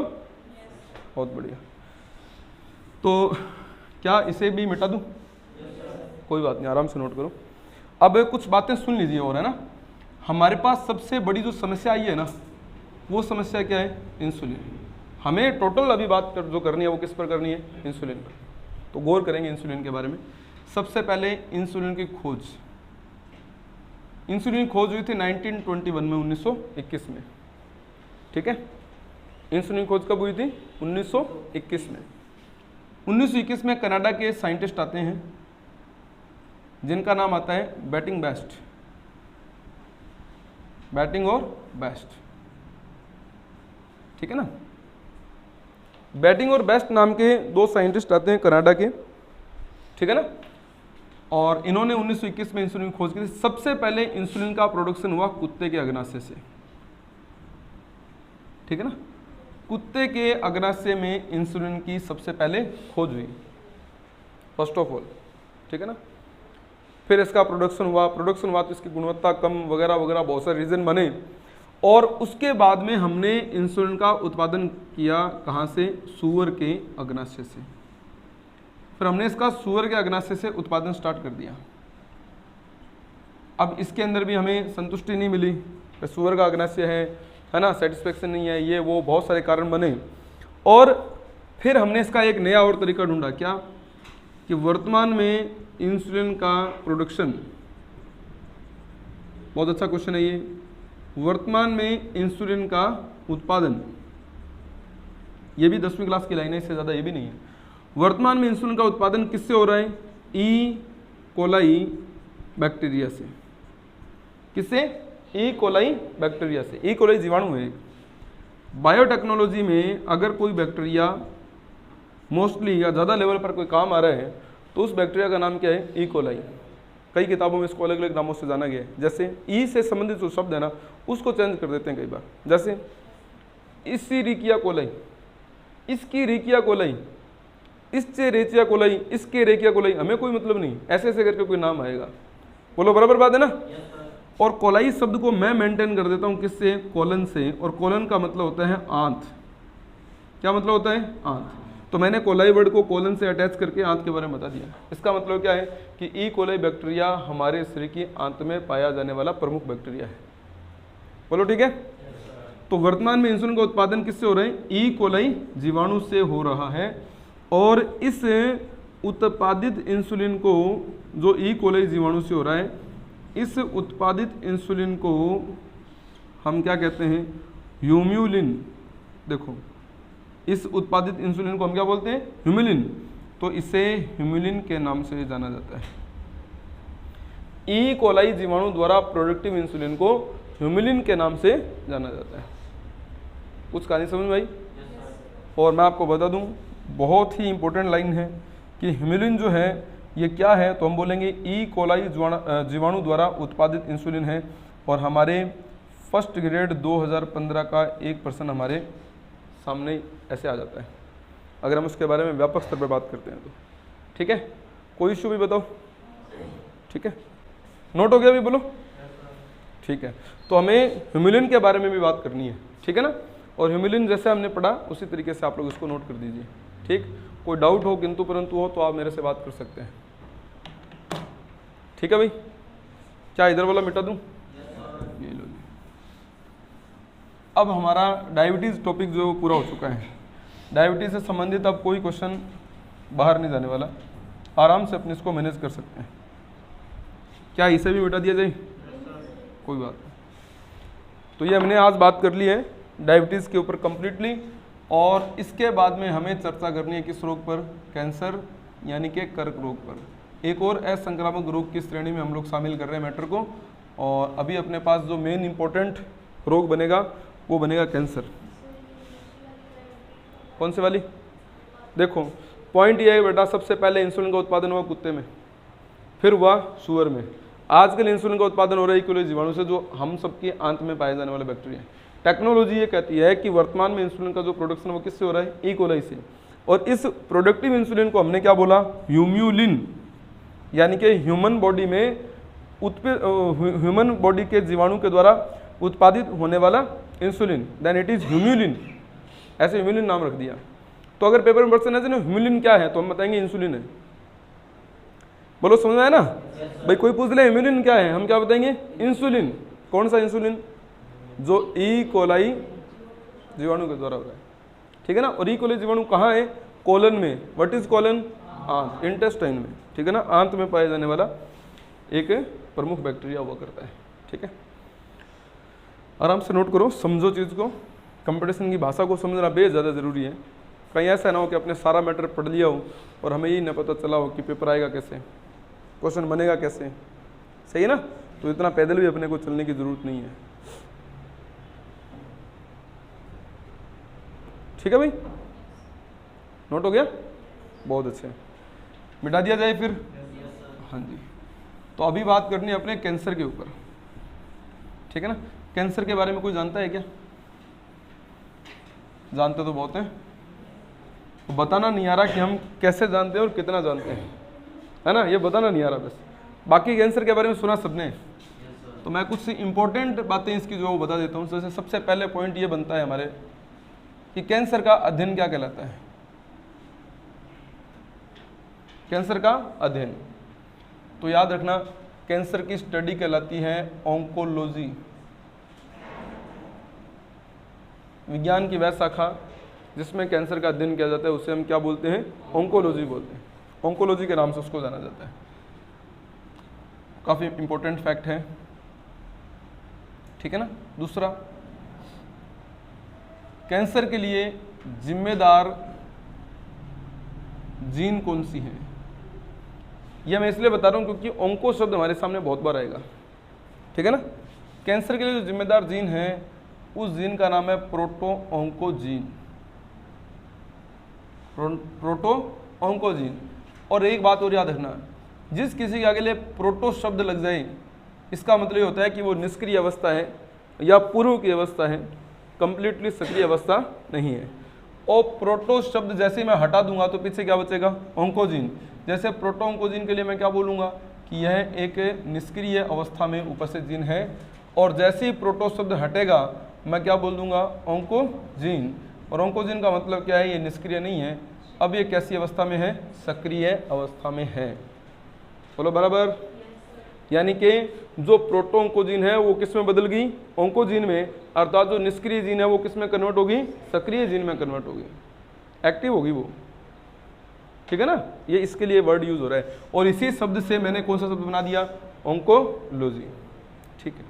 Speaker 1: बहुत बढ़िया। तो क्या इसे भी मिटा दूं? कोई बात नहीं, आराम से नोट करो। अब कुछ बातें सुन लीजिए और, है ना। हमारे पास सबसे बड़ी जो समस्या आई है ना, वो समस्या क्या है? इंसुलिन। हमें टोटल अभी बात जो करनी है वो किस पर करनी है? इंसुलिन पर। तो गौर करेंगे इंसुलिन के बारे में। सबसे पहले इंसुलिन की खोज, इंसुलिन खोज हुई थी 1921 में, 1921 में, ठीक है। इंसुलिन खोज कब हुई थी? 1921 में। 1921 में कनाडा के साइंटिस्ट आते हैं जिनका नाम आता है बैटिंग बेस्ट, बैटिंग और बेस्ट, ठीक है ना। बैटिंग और बेस्ट नाम के 2 साइंटिस्ट आते हैं कनाडा के, ठीक है ना। और इन्होंने 1921 में इंसुलिन खोज की थी। सबसे पहले इंसुलिन का प्रोडक्शन हुआ कुत्ते के अग्नाशय से, ठीक है ना। कुत्ते के अग्नाशय में इंसुलिन की सबसे पहले खोज हुई, फर्स्ट ऑफ ऑल, ठीक है ना। फिर इसका प्रोडक्शन हुआ तो इसकी गुणवत्ता कम वगैरह वगैरह बहुत सारे रीज़न बने, और उसके बाद में हमने इंसुलिन का उत्पादन किया कहाँ से? सूअर के अग्नाशय से। फिर हमने इसका सूअर के अग्नाशय से उत्पादन स्टार्ट कर दिया। अब इसके अंदर भी हमें संतुष्टि नहीं मिली, सूअर का अग्नाशय है ना, सेटिस्फेक्शन नहीं है, ये वो बहुत सारे कारण बने, और फिर हमने इसका एक नया और तरीका ढूंढा। क्या? कि वर्तमान में इंसुलिन का प्रोडक्शन, बहुत अच्छा क्वेश्चन है ये, वर्तमान में इंसुलिन का उत्पादन, ये भी 10वीं क्लास की लाइन है, इससे ज़्यादा ये भी नहीं है। वर्तमान में इंसुलिन का उत्पादन किससे हो रहा है? ई कोलाई बैक्टीरिया से। किससे? ई कोलाई बैक्टीरिया से। ई कोलाई जीवाणु है। बायोटेक्नोलॉजी में अगर कोई बैक्टीरिया मोस्टली या ज़्यादा लेवल पर कोई काम आ रहा है तो उस बैक्टीरिया का नाम क्या है? E coli. कई किताबों में इसको अलग अलग नामों से जाना गया है। जैसे ई से संबंधित जो शब्द है ना, उसको चेंज कर देते हैं कई बार, जैसे इसीरिकिया कोलाई, इसकी रिकिया कोलाई, इससे रेचिया कोलाई, इसके रेकिया कोलाई, हमें कोई मतलब नहीं, ऐसे ऐसे करके कोई नाम आएगा। बोलो बराबर बात है ना? और कोलाई शब्द को मैं मेंटेन कर देता हूँ किससे? कोलन से, और कोलन का मतलब होता है आंत। क्या मतलब होता है? आंत। तो मैंने कोलाई वर्ड को कोलन से अटैच करके आंत के बारे में बता दिया। इसका मतलब क्या है कि ई कोलाई बैक्टीरिया हमारे शरीर की आंत में पाया जाने वाला प्रमुख बैक्टीरिया है। बोलो ठीक है? तो वर्तमान में इंसुलिन का उत्पादन किससे हो रहा है? ई कोलाई जीवाणु से हो रहा है, और इस उत्पादित इंसुलिन को, जो ई कोलाई जीवाणु से हो रहा है, इस उत्पादित इंसुलिन को हम क्या कहते हैं? ह्यूम्यूलिन। देखो, इस उत्पादित इंसुलिन को हम क्या बोलते हैं? ह्यूम्यूलिन। तो इसे ह्यूम्यूलिन के नाम से जाना जाता है। ई कोलाई जीवाणु द्वारा प्रोडक्टिव इंसुलिन को ह्यूम्यूलिन के नाम से जाना जाता है। कुछ कहानी समझ में आई? और मैं आपको बता दूं, बहुत ही इंपॉर्टेंट लाइन है कि ह्यूम्यूलिन जो है ये क्या है, तो हम बोलेंगे ई कोलाई जीवाणु द्वारा उत्पादित इंसुलिन है, और हमारे फर्स्ट ग्रेड 2015 का एक प्रश्न हमारे सामने ऐसे आ जाता है अगर हम उसके बारे में व्यापक स्तर पर बात करते हैं तो। ठीक है? कोई इशू भी बताओ? ठीक है, नोट हो गया भी? बोलो ठीक है। तो हमें ह्यूम्यूलिन के बारे में भी बात करनी है, ठीक है ना? और ह्यूम्यूलिन जैसे हमने पढ़ा उसी तरीके से आप लोग इसको नोट कर दीजिए। ठीक, कोई डाउट हो, किंतु परंतु हो, तो आप मेरे से बात कर सकते हैं। ठीक है भाई? क्या इधर वाला मिटा दूं? ये लो जी। अब हमारा डायबिटीज़ टॉपिक जो पूरा हो चुका है। डायबिटीज़ से संबंधित अब कोई क्वेश्चन बाहर नहीं जाने वाला, आराम से अपने इसको मैनेज कर सकते हैं। क्या इसे भी मिटा दिया जाए? कोई बात नहीं। तो ये हमने आज बात कर ली है डायबिटीज़ के ऊपर कंप्लीटली, और इसके बाद में हमें चर्चा करनी है किस रोग पर? कैंसर यानी कि कर्क रोग पर। एक और असंक्रामक रोग की श्रेणी में हम लोग शामिल कर रहे हैं मैटर को, और अभी अपने पास जो मेन इंपॉर्टेंट रोग बनेगा वो बनेगा कैंसर। कौन से वाली? देखो पॉइंट ये है बेटा, सबसे पहले इंसुलिन का उत्पादन हुआ कुत्ते में, फिर हुआ सूअर में। आजकल इंसुलिन का उत्पादन हो रहा है ई कोलाई जीवाणु से, जो हम सबके आंत में पाए जाने वाले बैक्टीरिया है। टेक्नोलॉजी ये कहती है कि वर्तमान में इंसुलिन का जो प्रोडक्शन है वो किससे हो रहा है? ई कोलाई से। और इस प्रोडक्टिव इंसुलिन को हमने क्या बोला? ह्यूम्यूलिन, यानी कि ह्यूमन बॉडी में ह्यूमन बॉडी के जीवाणु के द्वारा उत्पादित होने वाला इंसुलिन, देन इट इज ह्यूम्यूलिन। ऐसे ह्यूम्यूलिन नाम रख दिया। तो अगर पेपर में क्वेश्चन है ना ह्यूम्यूलिन क्या है, तो हम बताएंगे इंसुलिन है। बोलो समझ में आया ना? भाई कोई पूछ ले ह्यूम्यूलिन क्या है, हम क्या बताएंगे? इंसुलिन। कौन सा इंसुलिन? जो ई कोलाई जीवाणु के द्वारा हो रहा है, ठीक है ना? और ई कोलाई जीवाणु कहाँ है? कोलन में। What is colon? आंत, इंटेस्टाइन में, ठीक है ना? आंत में पाया जाने वाला एक प्रमुख बैक्टीरिया हुआ करता है। ठीक है, आराम से नोट करो, समझो चीज़ को। कंपटीशन की भाषा को समझना बेहद ज़्यादा ज़रूरी है। कहीं ऐसा ना हो कि अपने सारा मैटर पढ़ लिया हो और हमें ये न पता चला हो कि पेपर आएगा कैसे, क्वेश्चन बनेगा कैसे। सही है ना? तो इतना पैदल भी अपने को चलने की ज़रूरत नहीं है। ठीक है भाई, नोट हो गया? बहुत अच्छे, मिटा दिया जाए फिर? हाँ जी। तो अभी बात करनी है अपने कैंसर के ऊपर, ठीक है ना? कैंसर के बारे में कोई जानता है क्या? जानते तो बहुत हैं, तो बताना नहीं आ रहा कि हम कैसे जानते हैं और कितना जानते हैं, है ना? ये बताना नहीं आ रहा बस। बाकी कैंसर के बारे में सुना सबने, तो मैं कुछ इंपॉर्टेंट बातें इसकी जो बता देता हूँ। जैसे सबसे पहले पॉइंट ये बनता है हमारे कि कैंसर का अध्ययन क्या कहलाता है। कैंसर का अध्ययन, तो याद रखना कैंसर की स्टडी कहलाती है ऑन्कोलॉजी। विज्ञान की वह शाखा जिसमें कैंसर का अध्ययन किया जाता है उसे हम क्या बोलते हैं, ऑन्कोलॉजी बोलते हैं। ऑन्कोलॉजी के नाम से उसको जाना जाता है। काफ़ी इंपॉर्टेंट फैक्ट है, ठीक है ना। दूसरा, कैंसर के लिए जिम्मेदार जीन कौन सी है, यह मैं इसलिए बता रहा हूं क्योंकि ऑन्को शब्द हमारे सामने बहुत बार आएगा, ठीक है ना। कैंसर के लिए जो जिम्मेदार जीन है उस जीन का नाम है प्रोटो-ऑन्कोजीन। प्रोटो-ऑन्कोजीन। और एक बात और याद रखना, जिस किसी के आगे लिए प्रोटो शब्द लग जाए इसका मतलब ये होता है कि वो निष्क्रिय अवस्था है या पूर्व की अवस्था है, कंप्लीटली सक्रिय अवस्था नहीं है। और प्रोटो शब्द जैसे मैं हटा दूंगा तो पीछे क्या बचेगा, ऑन्कोजीन। जैसे प्रोटो-ऑन्कोजीन के लिए मैं क्या बोलूँगा कि यह एक निष्क्रिय अवस्था में उपस्थित जीन है, और जैसे ही प्रोटो शब्द हटेगा मैं क्या बोल दूंगा, ऑन्कोजीन। और ऑन्कोजीन का मतलब क्या है, ये निष्क्रिय नहीं है, अब ये कैसी अवस्था में है, सक्रिय अवस्था में है। बोलो बराबर। यानी कि जो प्रोटो-ऑन्कोजीन है वो किस में बदल गई, ऑन्कोजीन में, अर्थात जो निष्क्रिय जीन है वो किस में कन्वर्ट होगी, सक्रिय जीन में कन्वर्ट होगी, एक्टिव होगी वो, ठीक है ना। ये इसके लिए वर्ड यूज हो रहा है, और इसी शब्द से मैंने कौन सा शब्द बना दिया, ऑन्कोलॉजी, ठीक है।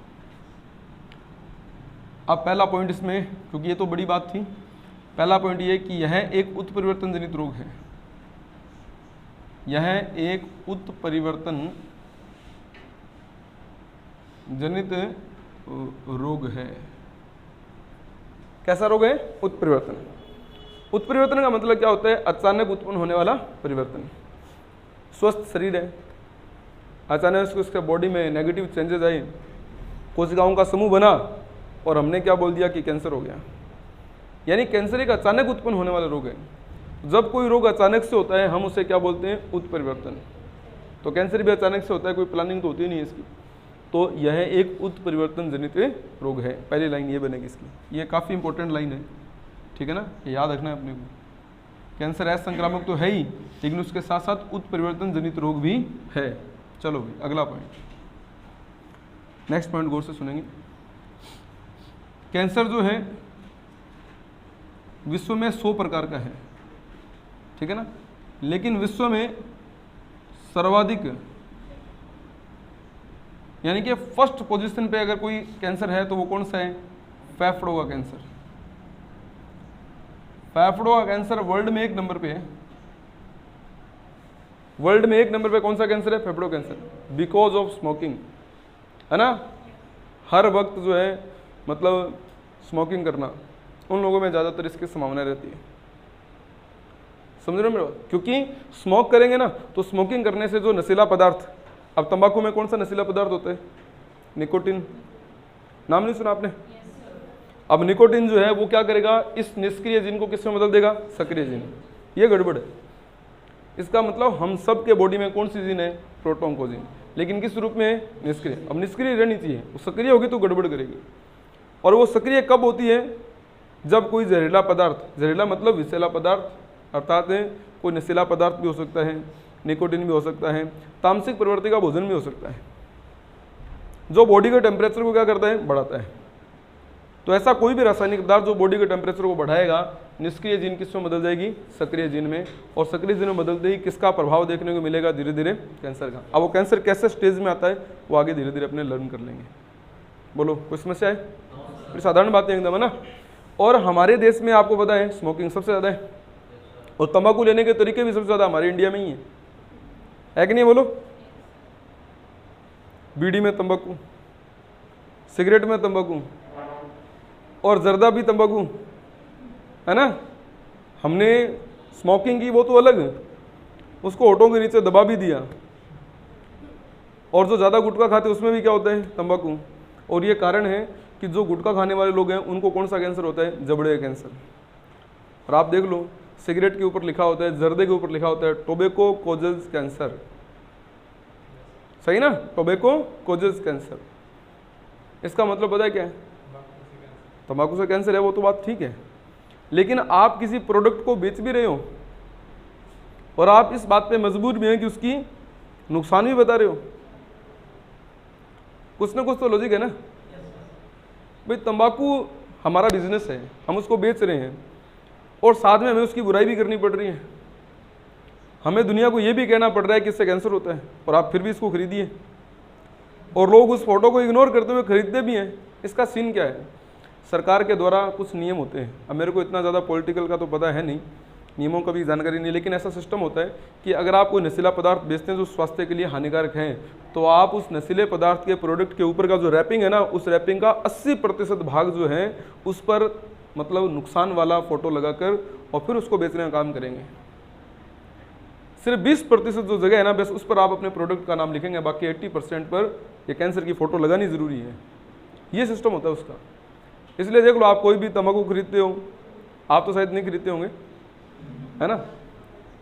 Speaker 1: अब पहला पॉइंट इसमें, क्योंकि ये तो बड़ी बात थी, पहला पॉइंट ये कि यह एक उत्परिवर्तन जनित रोग है। यह एक उत्परिवर्तन जनित रोग है। कैसा रोग है, उत्परिवर्तन। उत्परिवर्तन का मतलब क्या होता है, अचानक उत्पन्न होने वाला परिवर्तन। स्वस्थ शरीर है, अचानक उसके बॉडी में नेगेटिव चेंजेस आए, कोशिकाओं का समूह बना और हमने क्या बोल दिया कि कैंसर हो गया। यानी कैंसर एक अचानक उत्पन्न होने वाला रोग है। जब कोई रोग अचानक से होता है हम उसे क्या बोलते हैं, उत्परिवर्तन। तो कैंसर भी अचानक से होता है, कोई प्लानिंग तो होती नहीं है इसकी। तो यह एक उत्परिवर्तन जनित रोग है। पहली लाइन ये बनेगी इसकी, ये काफ़ी इंपॉर्टेंट लाइन है, ठीक है ना, ये याद रखना है अपने को। कैंसर असंक्रामक तो है ही, लेकिन उसके साथ साथ उत्परिवर्तन जनित रोग भी है। चलो भाई अगला पॉइंट, नेक्स्ट पॉइंट गौर से सुनेंगे। कैंसर जो है विश्व में 100 प्रकार का है, ठीक है ना, लेकिन विश्व में सर्वाधिक, यानी कि फर्स्ट पोजीशन पे अगर कोई कैंसर है तो वो कौन सा है, फेफड़ों का कैंसर। फेफड़ों का कैंसर वर्ल्ड में 1 नंबर पे है। वर्ल्ड में 1 नंबर पे कौन सा कैंसर है, फेफड़ों कैंसर, बिकॉज ऑफ स्मोकिंग, है ना। हर वक्त जो है मतलब स्मोकिंग करना, उन लोगों में ज़्यादातर इसकी संभावना रहती है। समझ रहे हो मेरे बात, क्योंकि स्मोक करेंगे ना तो स्मोकिंग करने से जो नशीला पदार्थ, अब तंबाकू में कौन सा नशीला पदार्थ होता है, निकोटिन, नाम नहीं सुना आपने। अब निकोटिन जो है वो क्या करेगा, इस निष्क्रिय जीन को किस में बदल देगा, सक्रिय जीन। ये गड़बड़ है। इसका मतलब हम सब के बॉडी में कौन सी जीन है, प्रोटो-ऑन्कोजीन, लेकिन किस रूप में है, निष्क्रिय। अब निष्क्रिय रहनी चाहिए, वो सक्रिय होगी तो गड़बड़ करेगी। और वो सक्रिय कब होती है, जब कोई जहरीला पदार्थ, जहरीला मतलब विषैला पदार्थ, अर्थात कोई नशीला पदार्थ भी हो सकता है, निकोटिन भी हो सकता है, तामसिक प्रवृत्ति का भोजन भी हो सकता है, जो बॉडी के टेम्परेचर को क्या करता है, बढ़ाता है। तो ऐसा कोई भी रासायनिक पदार्थ जो बॉडी के टेम्परेचर को बढ़ाएगा, निष्क्रिय जीन किस में बदल जाएगी, सक्रिय जीन में। और सक्रिय जीन में बदलते ही किसका प्रभाव देखने को मिलेगा, धीरे धीरे कैंसर का। अब वो कैंसर कैसे स्टेज में आता है वो आगे धीरे धीरे अपने लर्न कर लेंगे। बोलो कोई समस्या है, फिर साधारण बात है एकदम, है ना। और हमारे देश में आपको पता है स्मोकिंग सबसे ज़्यादा है, और तंबाकू लेने के तरीके भी सबसे ज़्यादा हमारे इंडिया में ही है कि नहीं, बोलो। बीड़ी में तंबाकू, सिगरेट में तंबाकू, और जर्दा भी तंबाकू, है ना। हमने स्मोकिंग की वो तो अलग, उसको होठों के नीचे दबा भी दिया। और जो ज़्यादा गुटखा खाते उसमें भी क्या होता है, तंबाकू। और ये कारण है कि जो गुटखा खाने वाले लोग हैं उनको कौन सा कैंसर होता है, जबड़े का कैंसर। और आप देख लो सिगरेट के ऊपर लिखा होता है, जर्दे के ऊपर लिखा होता है टोबैको कॉजेज कैंसर, सही ना, टोबैको कोजेस कैंसर। इसका मतलब पता है क्या है, तंबाकू से कैंसर है, वो तो बात ठीक है, लेकिन आप किसी प्रोडक्ट को बेच भी रहे हो और आप इस बात पे मजबूर भी हैं कि उसकी नुकसान भी बता रहे हो, कुछ ना कुछ तो लॉजिक है ना भाई। तंबाकू हमारा बिजनेस है, हम उसको बेच रहे हैं और साथ में हमें उसकी बुराई भी करनी पड़ रही है, हमें दुनिया को ये भी कहना पड़ रहा है कि इससे कैंसर होता है, और आप फिर भी इसको खरीदिए, और लोग उस फोटो को इग्नोर करते हुए खरीदते भी हैं। इसका सीन क्या है, सरकार के द्वारा कुछ नियम होते हैं, अब मेरे को इतना ज़्यादा पॉलिटिकल का तो पता है नहीं, नियमों का भी जानकारी नहीं, लेकिन ऐसा सिस्टम होता है कि अगर आप कोई नशीला पदार्थ बेचते हैं जो स्वास्थ्य के लिए हानिकारक हैं, तो आप उस नशीले पदार्थ के प्रोडक्ट के ऊपर का जो रैपिंग है ना, उस रैपिंग का 80% भाग जो है उस पर मतलब नुकसान वाला फोटो लगाकर और फिर उसको बेचने का काम करेंगे। सिर्फ 20% जो जगह है ना, बस उस पर आप अपने प्रोडक्ट का नाम लिखेंगे, बाकी 80% पर ये कैंसर की फ़ोटो लगानी ज़रूरी है। ये सिस्टम होता है उसका। इसलिए देख लो, आप कोई भी तंबाकू खरीदते हो, आप तो शायद नहीं खरीदते होंगे, है ना,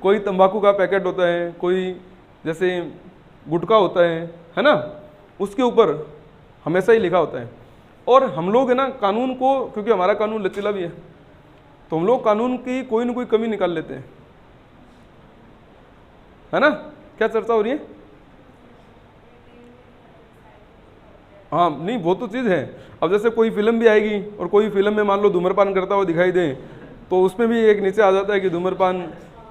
Speaker 1: कोई तंबाकू का पैकेट होता है, कोई जैसे गुटखा होता है ना, उसके ऊपर हमेशा ही लिखा होता है। और हम लोग है ना कानून को, क्योंकि हमारा कानून लचीला भी है, तो हम लोग कानून की कोई ना कोई कमी निकाल लेते हैं, है ना। क्या चर्चा हो रही है? हाँ नहीं, वो तो चीज़ है। अब जैसे कोई फिल्म भी आएगी और कोई फिल्म में मान लो धूम्रपान करता हुआ दिखाई दे, तो उसमें भी एक नीचे आ जाता है कि धूम्रपान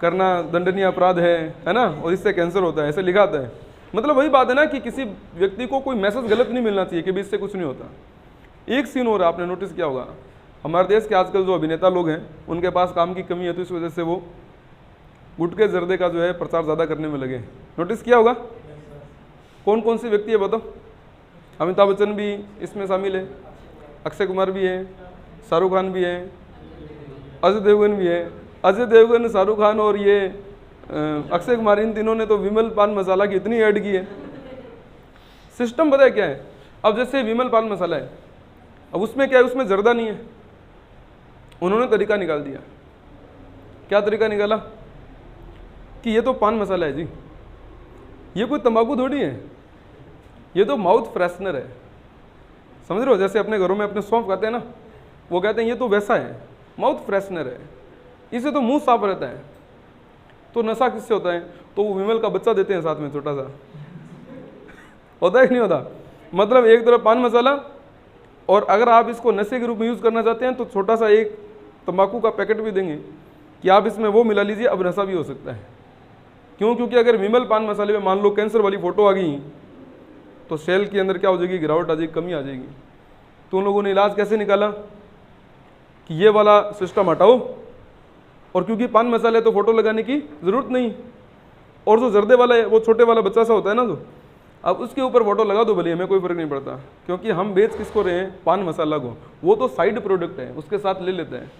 Speaker 1: करना दंडनीय अपराध है ना, और इससे कैंसर होता है, ऐसे लिखा आता है। मतलब वही बात है ना कि किसी व्यक्ति को कोई मैसेज गलत नहीं मिलना चाहिए कि भी इससे कुछ नहीं होता। एक सीन हो रहा है, आपने नोटिस किया होगा, हमारे देश के आजकल जो अभिनेता लोग हैं उनके पास काम की कमी है, तो इस वजह से वो गुटखे जर्दे का जो है प्रचार ज़्यादा करने में लगे। नोटिस किया होगा? कौन कौन सी व्यक्ति है बताओ? अमिताभ बच्चन भी इसमें शामिल है, अक्षय कुमार भी है, शाहरुख खान भी है, अजय देवगन भी है। अजय देवगन, शाहरुख खान और ये अक्षय कुमार, इन तीनों ने तो विमल पान मसाला की इतनी ऐड की है। सिस्टम पता है क्या है? अब जैसे विमल पान मसाला है, अब उसमें क्या है, उसमें जर्दा नहीं है, उन्होंने तरीका निकाल दिया। क्या तरीका निकाला कि ये तो पान मसाला है जी, ये कोई तंबाकू थोड़ी है, ये तो माउथ फ्रेशनर है। समझ रहे हो? जैसे अपने घरों में अपने सौंफ खाते हैं ना, वो कहते हैं ये तो वैसा है, माउथ फ्रेशनर है, इससे तो मुंह साफ रहता है। तो नशा किससे होता है? तो वो विमल का बच्चा देते हैं साथ में, छोटा सा होता है कि नहीं होता? मतलब एक तरफ पान मसाला, और अगर आप इसको नशे के रूप में यूज़ करना चाहते हैं तो छोटा सा एक तंबाकू का पैकेट भी देंगे कि आप इसमें वो मिला लीजिए, अब नशा भी हो सकता है। क्यों? क्योंकि अगर विमल पान मसाले में मान लो कैंसर वाली फोटो आ गई तो सेल के अंदर क्या हो जाएगी, गिरावट आ जाएगी, कमी आ जाएगी। तो उन लोगों ने इलाज कैसे निकाला कि ये वाला सिस्टम हटाओ, और क्योंकि पान मसाले तो फोटो लगाने की ज़रूरत नहीं, और जो जर्दे वाला है वो छोटे वाला बच्चा सा होता है ना, जो अब उसके ऊपर फोटो लगा दो भले, हमें कोई फर्क नहीं पड़ता, क्योंकि हम बेच किसको रहे हैं? पान मसाला को। वो तो साइड प्रोडक्ट है, उसके साथ ले लेते हैं।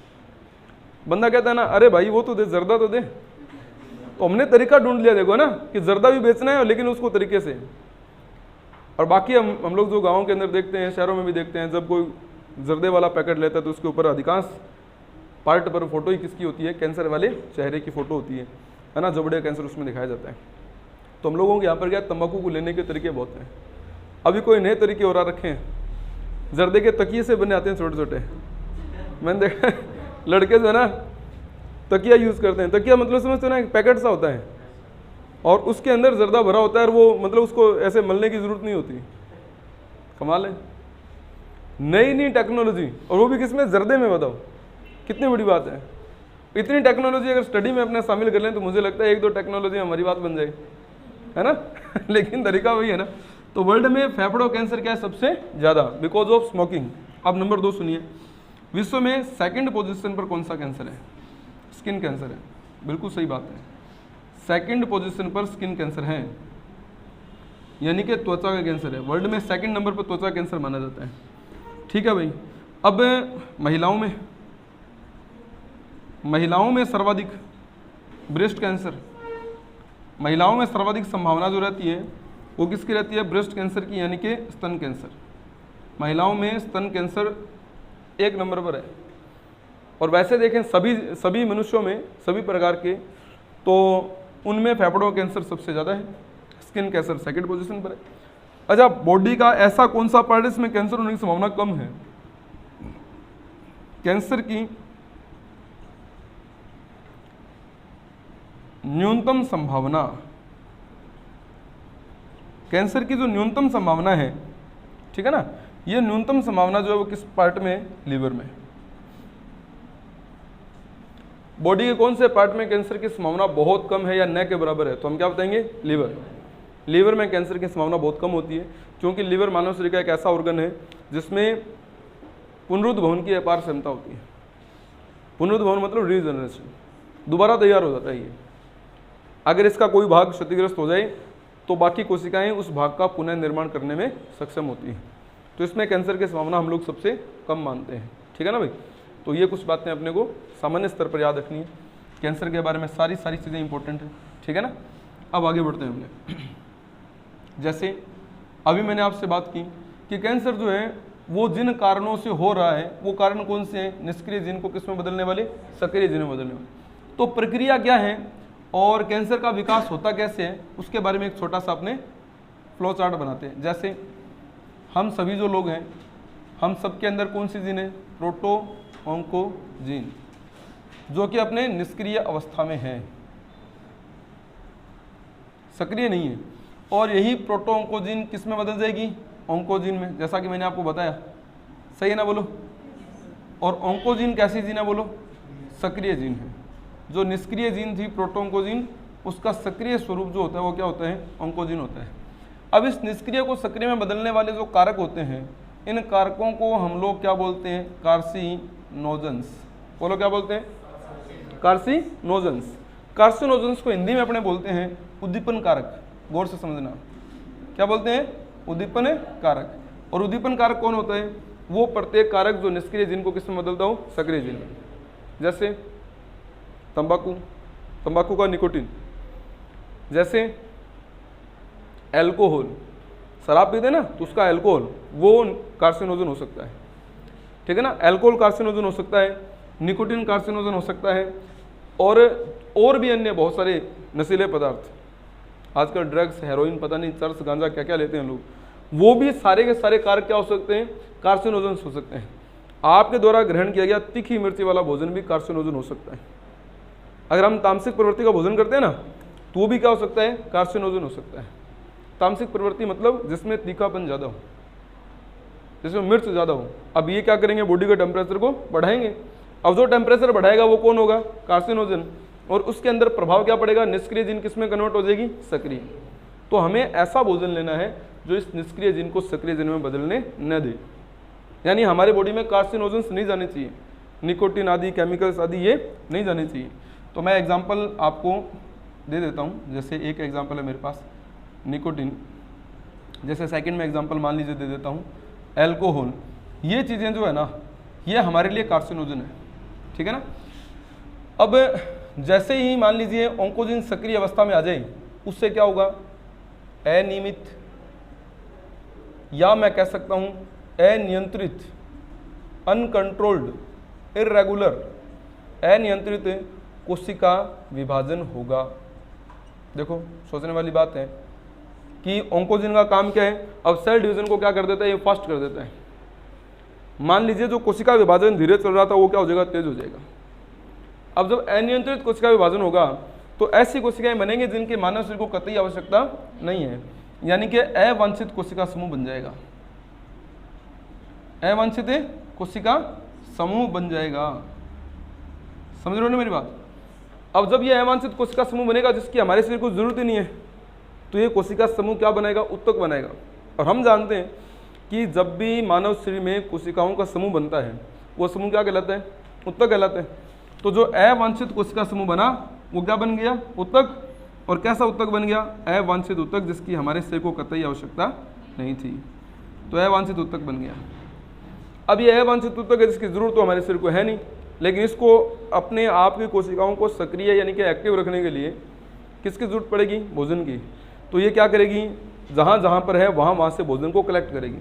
Speaker 1: बंदा कहता है ना, अरे भाई वो तो दे, जर्दा तो दे। तो हमने तरीका ढूंढ लिया, देखो ना, कि जर्दा भी बेचना है लेकिन उसको तरीके से। और बाकी हम लोग जो गाँव के अंदर देखते हैं, शहरों में भी देखते हैं, जब कोई जर्दे वाला पैकेट लेता है तो उसके ऊपर अधिकांश पार्ट पर फोटो ही किसकी होती है? कैंसर वाले चेहरे की फोटो होती है ना, जबड़े कैंसर उसमें दिखाया जाता है। तो हम लोगों के यहाँ पर क्या, तंबाकू को लेने के तरीके बहुत हैं। अभी कोई नए तरीके और आ रखे हैं, जर्दे के तकिए से बने आते हैं छोटे छोटे, मैंने देखा लड़के जो है ना तकिया यूज़ करते हैं। तकिया मतलब समझते हो ना, एक पैकेट सा होता है और उसके अंदर जर्दा भरा होता है, और वो मतलब उसको ऐसे मलने की ज़रूरत नहीं होती। कमाल है, नई नई टेक्नोलॉजी, और वो भी किसमें? जर्दे में। बताओ कितनी बड़ी बात है। इतनी टेक्नोलॉजी अगर स्टडी में अपने शामिल कर लें तो मुझे लगता है 1-2 टेक्नोलॉजी हमारी बात बन जाएगी, है ना लेकिन तरीका वही है ना। तो वर्ल्ड में फेफड़ों कैंसर क्या है सबसे ज़्यादा? Because of smoking. अब नंबर 2 सुनिए, विश्व में 2nd पोजीशन पर कौन सा कैंसर है? स्किन कैंसर है। बिल्कुल सही बात है, 2nd पोजीशन पर स्किन कैंसर है, यानी कि त्वचा का कैंसर है। वर्ल्ड में 2nd नंबर पर त्वचा कैंसर माना जाता है। ठीक है भाई। अब महिलाओं में सर्वाधिक ब्रेस्ट कैंसर, महिलाओं में सर्वाधिक संभावना जो रहती है वो किसकी रहती है? ब्रेस्ट कैंसर की, यानी कि स्तन कैंसर। महिलाओं में स्तन कैंसर 1 नंबर पर है। और वैसे देखें सभी मनुष्यों में, सभी प्रकार के, तो उनमें फेफड़ों कैंसर सबसे ज़्यादा है। स्किन कैंसर सेकंड पोजीशन पर है। अच्छा, बॉडी का ऐसा कौन सा पार्ट है इसमें कैंसर होने की संभावना कम है? कैंसर की न्यूनतम संभावना, कैंसर की जो न्यूनतम संभावना है, ठीक है ना, ये न्यूनतम संभावना जो है वो किस पार्ट में है? लीवर में। बॉडी के कौन से पार्ट में कैंसर की संभावना बहुत कम है या न के बराबर है? तो हम क्या बताएंगे? लीवर। लीवर में कैंसर की संभावना बहुत कम होती है, क्योंकि लीवर मानव शरीर का एक ऐसा ऑर्गन है जिसमें पुनरुद्भवन की अपार क्षमता होती है। पुनरुद्भवन मतलब रीजनरेशन, दोबारा तैयार हो जाता है ये। अगर इसका कोई भाग क्षतिग्रस्त हो जाए तो बाकी कोशिकाएं उस भाग का पुनः निर्माण करने में सक्षम होती हैं। तो इसमें कैंसर की संभावना हम लोग सबसे कम मानते हैं, ठीक है ना भाई। तो ये कुछ बातें अपने को सामान्य स्तर पर याद रखनी है। कैंसर के बारे में सारी चीज़ें इंपॉर्टेंट है, ठीक है ना। अब आगे बढ़ते हैं हमने। जैसे अभी मैंने आपसे बात की कि कैंसर जो है वो जिन कारणों से हो रहा है, वो कारण कौन से हैं? निष्क्रिय जीन को किस में बदलने वाले? सक्रिय जीन में बदलने वाले। तो प्रक्रिया क्या है और कैंसर का विकास होता कैसे है, उसके बारे में एक छोटा सा अपने फ्लो चार्ट बनाते हैं। जैसे हम सभी जो लोग हैं, हम सबके अंदर कौन सी जीन है? प्रोटो ऑन्कोजीन, जो कि अपने निष्क्रिय अवस्था में है, सक्रिय नहीं है। और यही प्रोटो ऑन्कोजीन किस में बदल जाएगी? ऑन्कोजीन में, जैसा कि मैंने आपको बताया। सही है ना, बोलो। और ऑन्कोजीन कैसी जीन है? बोलो, सक्रिय जीन है। जो निष्क्रिय जीन थी प्रोटो ऑन्कोजीन, उसका सक्रिय स्वरूप जो होता है वो क्या होता है? ऑन्कोजीन होता है। अब इस निष्क्रिय को सक्रिय में बदलने वाले जो कारक होते हैं, इन कारकों को हम लोग क्या बोलते हैं? कार्सिनोजेंस। बोलो, क्या बोलते हैं? कार्सिनोजेंस। कार्सिनोजेंस को हिंदी में अपने बोलते हैं उद्दीपन कारक। गौर से समझना, क्या बोलते हैं? उद्दीपन कारक। और उद्दीपन कारक कौन होता है? वो प्रत्येक कारक जो निष्क्रिय जीन को किस में बदलता हो? सक्रिय जीन में। जैसे तंबाकू, तंबाकू का निकोटीन। जैसे एल्कोहल, शराब पीते ना तो उसका एल्कोहल वो कार्सिनोजन हो सकता है, ठीक है ना। एल्कोहल कार्सिनोजन हो सकता है, निकोटीन कार्सिनोजन हो सकता है, और भी अन्य बहुत सारे नशीले पदार्थ, आजकल ड्रग्स, हेरोइन, पता नहीं चर्स, गांजा क्या क्या लेते हैं लोग, वो भी सारे के सारे कारक क्या हो सकते हैं? कार्सिनोजन हो सकते हैं। आपके द्वारा ग्रहण किया गया तीखी मिर्ची वाला भोजन भी कार्सिनोजन हो सकता है। अगर हम तामसिक प्रवृत्ति का भोजन करते हैं ना, तो वो भी क्या हो सकता है? कार्सिनोजन हो सकता है। तामसिक प्रवृत्ति मतलब जिसमें तीखापन ज़्यादा हो, जिसमें मिर्च ज़्यादा हो। अब ये क्या करेंगे? बॉडी के टेम्परेचर को बढ़ाएंगे। अब जो टेम्परेचर बढ़ाएगा वो कौन होगा? कार्सिनोजन। और उसके अंदर प्रभाव क्या पड़ेगा? निष्क्रिय जीन किस में कन्वर्ट हो जाएगी? सक्रिय। तो हमें ऐसा भोजन लेना है जो इस निष्क्रिय जीन को सक्रिय जीन में बदलने न दे, यानी हमारे बॉडी में कार्सिनोजेंस नहीं जाने चाहिए, निकोटीन आदि केमिकल्स आदि ये नहीं जाने चाहिए। तो मैं एग्जांपल आपको दे देता हूँ। जैसे एक एग्जांपल है मेरे पास निकोटीन, जैसे सेकंड में एग्जांपल मान लीजिए दे देता हूँ एल्कोहल। ये चीज़ें जो है ना, ये हमारे लिए कार्सिनोजन है, ठीक है ना। अब जैसे ही मान लीजिए ऑन्कोजीन सक्रिय अवस्था में आ जाए, उससे क्या होगा? अनियमित, या मैं कह सकता हूँ अनियंत्रित, अनकंट्रोल्ड, इरेगुलर, अनियंत्रित कोशिका विभाजन होगा। देखो सोचने वाली बात है कि ऑन्कोजीन का काम क्या है? अब सेल डिवीजन को क्या कर देता है? ये फास्ट कर देता है। मान लीजिए जो कोशिका विभाजन धीरे चल रहा था वो क्या हो जाएगा? तेज हो जाएगा। अब जब अनियंत्रित कोशिका विभाजन होगा तो ऐसी कोशिकाएं बनेंगी जिनके मानव शरीर को कतई आवश्यकता नहीं है, यानी कि अवांछित कोशिका समूह बन जाएगा। अवांछित कोशिका समूह बन जाएगा। समझ रहे हो ना मेरी बात? अब जब ये अवांछित कोशिका समूह बनेगा जिसकी हमारे शरीर को जरूरत ही नहीं है, तो ये कोशिका समूह क्या बनाएगा? उत्तक बनाएगा। और हम जानते हैं कि जब भी मानव शरीर में कोशिकाओं का समूह बनता है वो समूह क्या कहलाता है? उत्तक कहलाता है। तो जो अवांछित कोशिका समूह बना वो क्या बन गया? उत्तक। और कैसा उत्तक बन गया? अवांछित उत्तक, जिसकी हमारे शरीर को कतई आवश्यकता नहीं थी। तो अवांछित उत्तक बन गया। अब ये अवांछित उत्तक है जिसकी जरूरत तो हमारे शरीर को है नहीं, लेकिन इसको अपने आप की कोशिकाओं को सक्रिय यानी कि एक्टिव रखने के लिए किसकी जरूरत पड़ेगी? भोजन की। तो ये क्या करेगी? जहाँ जहाँ पर है वहाँ से भोजन को कलेक्ट करेगी।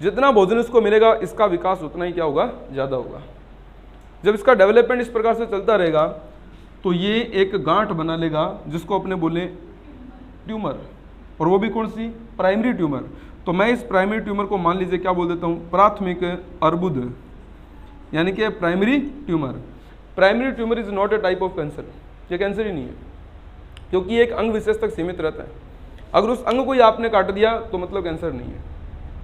Speaker 1: जितना भोजन इसको मिलेगा इसका विकास उतना ही क्या होगा? ज़्यादा होगा। जब इसका डेवलपमेंट इस प्रकार से चलता रहेगा तो ये एक गांठ बना लेगा जिसको अपने बोले ट्यूमर। और वो भी कौन सी, प्राइमरी ट्यूमर। तो मैं इस प्राइमरी ट्यूमर को मान लीजिए क्या बोल देता हूँ, प्राथमिक अर्बुद, यानी कि primary tumour. Primary tumour is not a type of cancer, ये कैंसर ही नहीं है, क्योंकि एक अंग विशेष तक सीमित रहता है। अगर उस अंग को ही आपने काट दिया तो मतलब कैंसर नहीं है,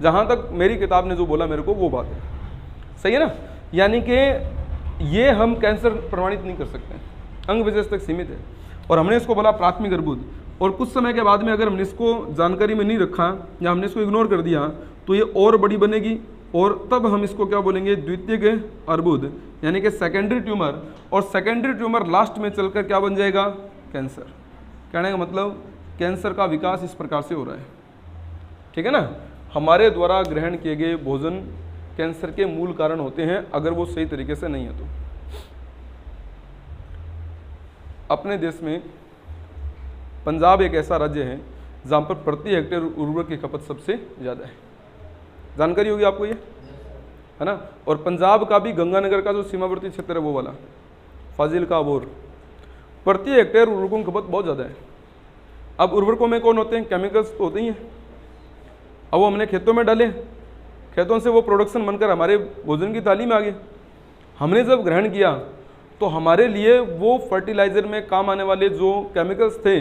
Speaker 1: जहाँ तक मेरी किताब ने जो बोला मेरे को वो बात है, सही है ना। यानी कि ये हम कैंसर प्रमाणित नहीं कर सकते, अंग विशेष तक सीमित है। और हमने इसको बोला प्राथमिक अर्बुद, और कुछ समय के बाद में अगर हमने इसको जानकारी में नहीं रखा या हमने इसको इग्नोर कर दिया तो ये और बड़ी बनेगी, और तब हम इसको क्या बोलेंगे, द्वितीयक अर्बुद, यानी कि सेकेंडरी ट्यूमर। और सेकेंडरी ट्यूमर लास्ट में चलकर क्या बन जाएगा, कैंसर। कहने का मतलब कैंसर का विकास इस प्रकार से हो रहा है, ठीक है ना। हमारे द्वारा ग्रहण किए गए भोजन कैंसर के मूल कारण होते हैं, अगर वो सही तरीके से नहीं है तो। अपने देश में पंजाब एक ऐसा राज्य है जहाँ पर प्रति हेक्टेयर उर्वरक की खपत सबसे ज़्यादा है, जानकारी होगी आपको ये, है ना। और पंजाब का भी गंगानगर का जो सीमावर्ती क्षेत्र है वो वाला फाजिल्का अबोर, प्रति हेक्टेयर उर्वरकों की खपत बहुत ज़्यादा है। अब उर्वरकों में कौन होते हैं, केमिकल्स तो होते ही हैं। अब वो हमने खेतों में डाले, खेतों से वो प्रोडक्शन बनकर हमारे भोजन की थाली में आ गए। हमने जब ग्रहण किया तो हमारे लिए वो फर्टिलाइजर में काम आने वाले जो केमिकल्स थे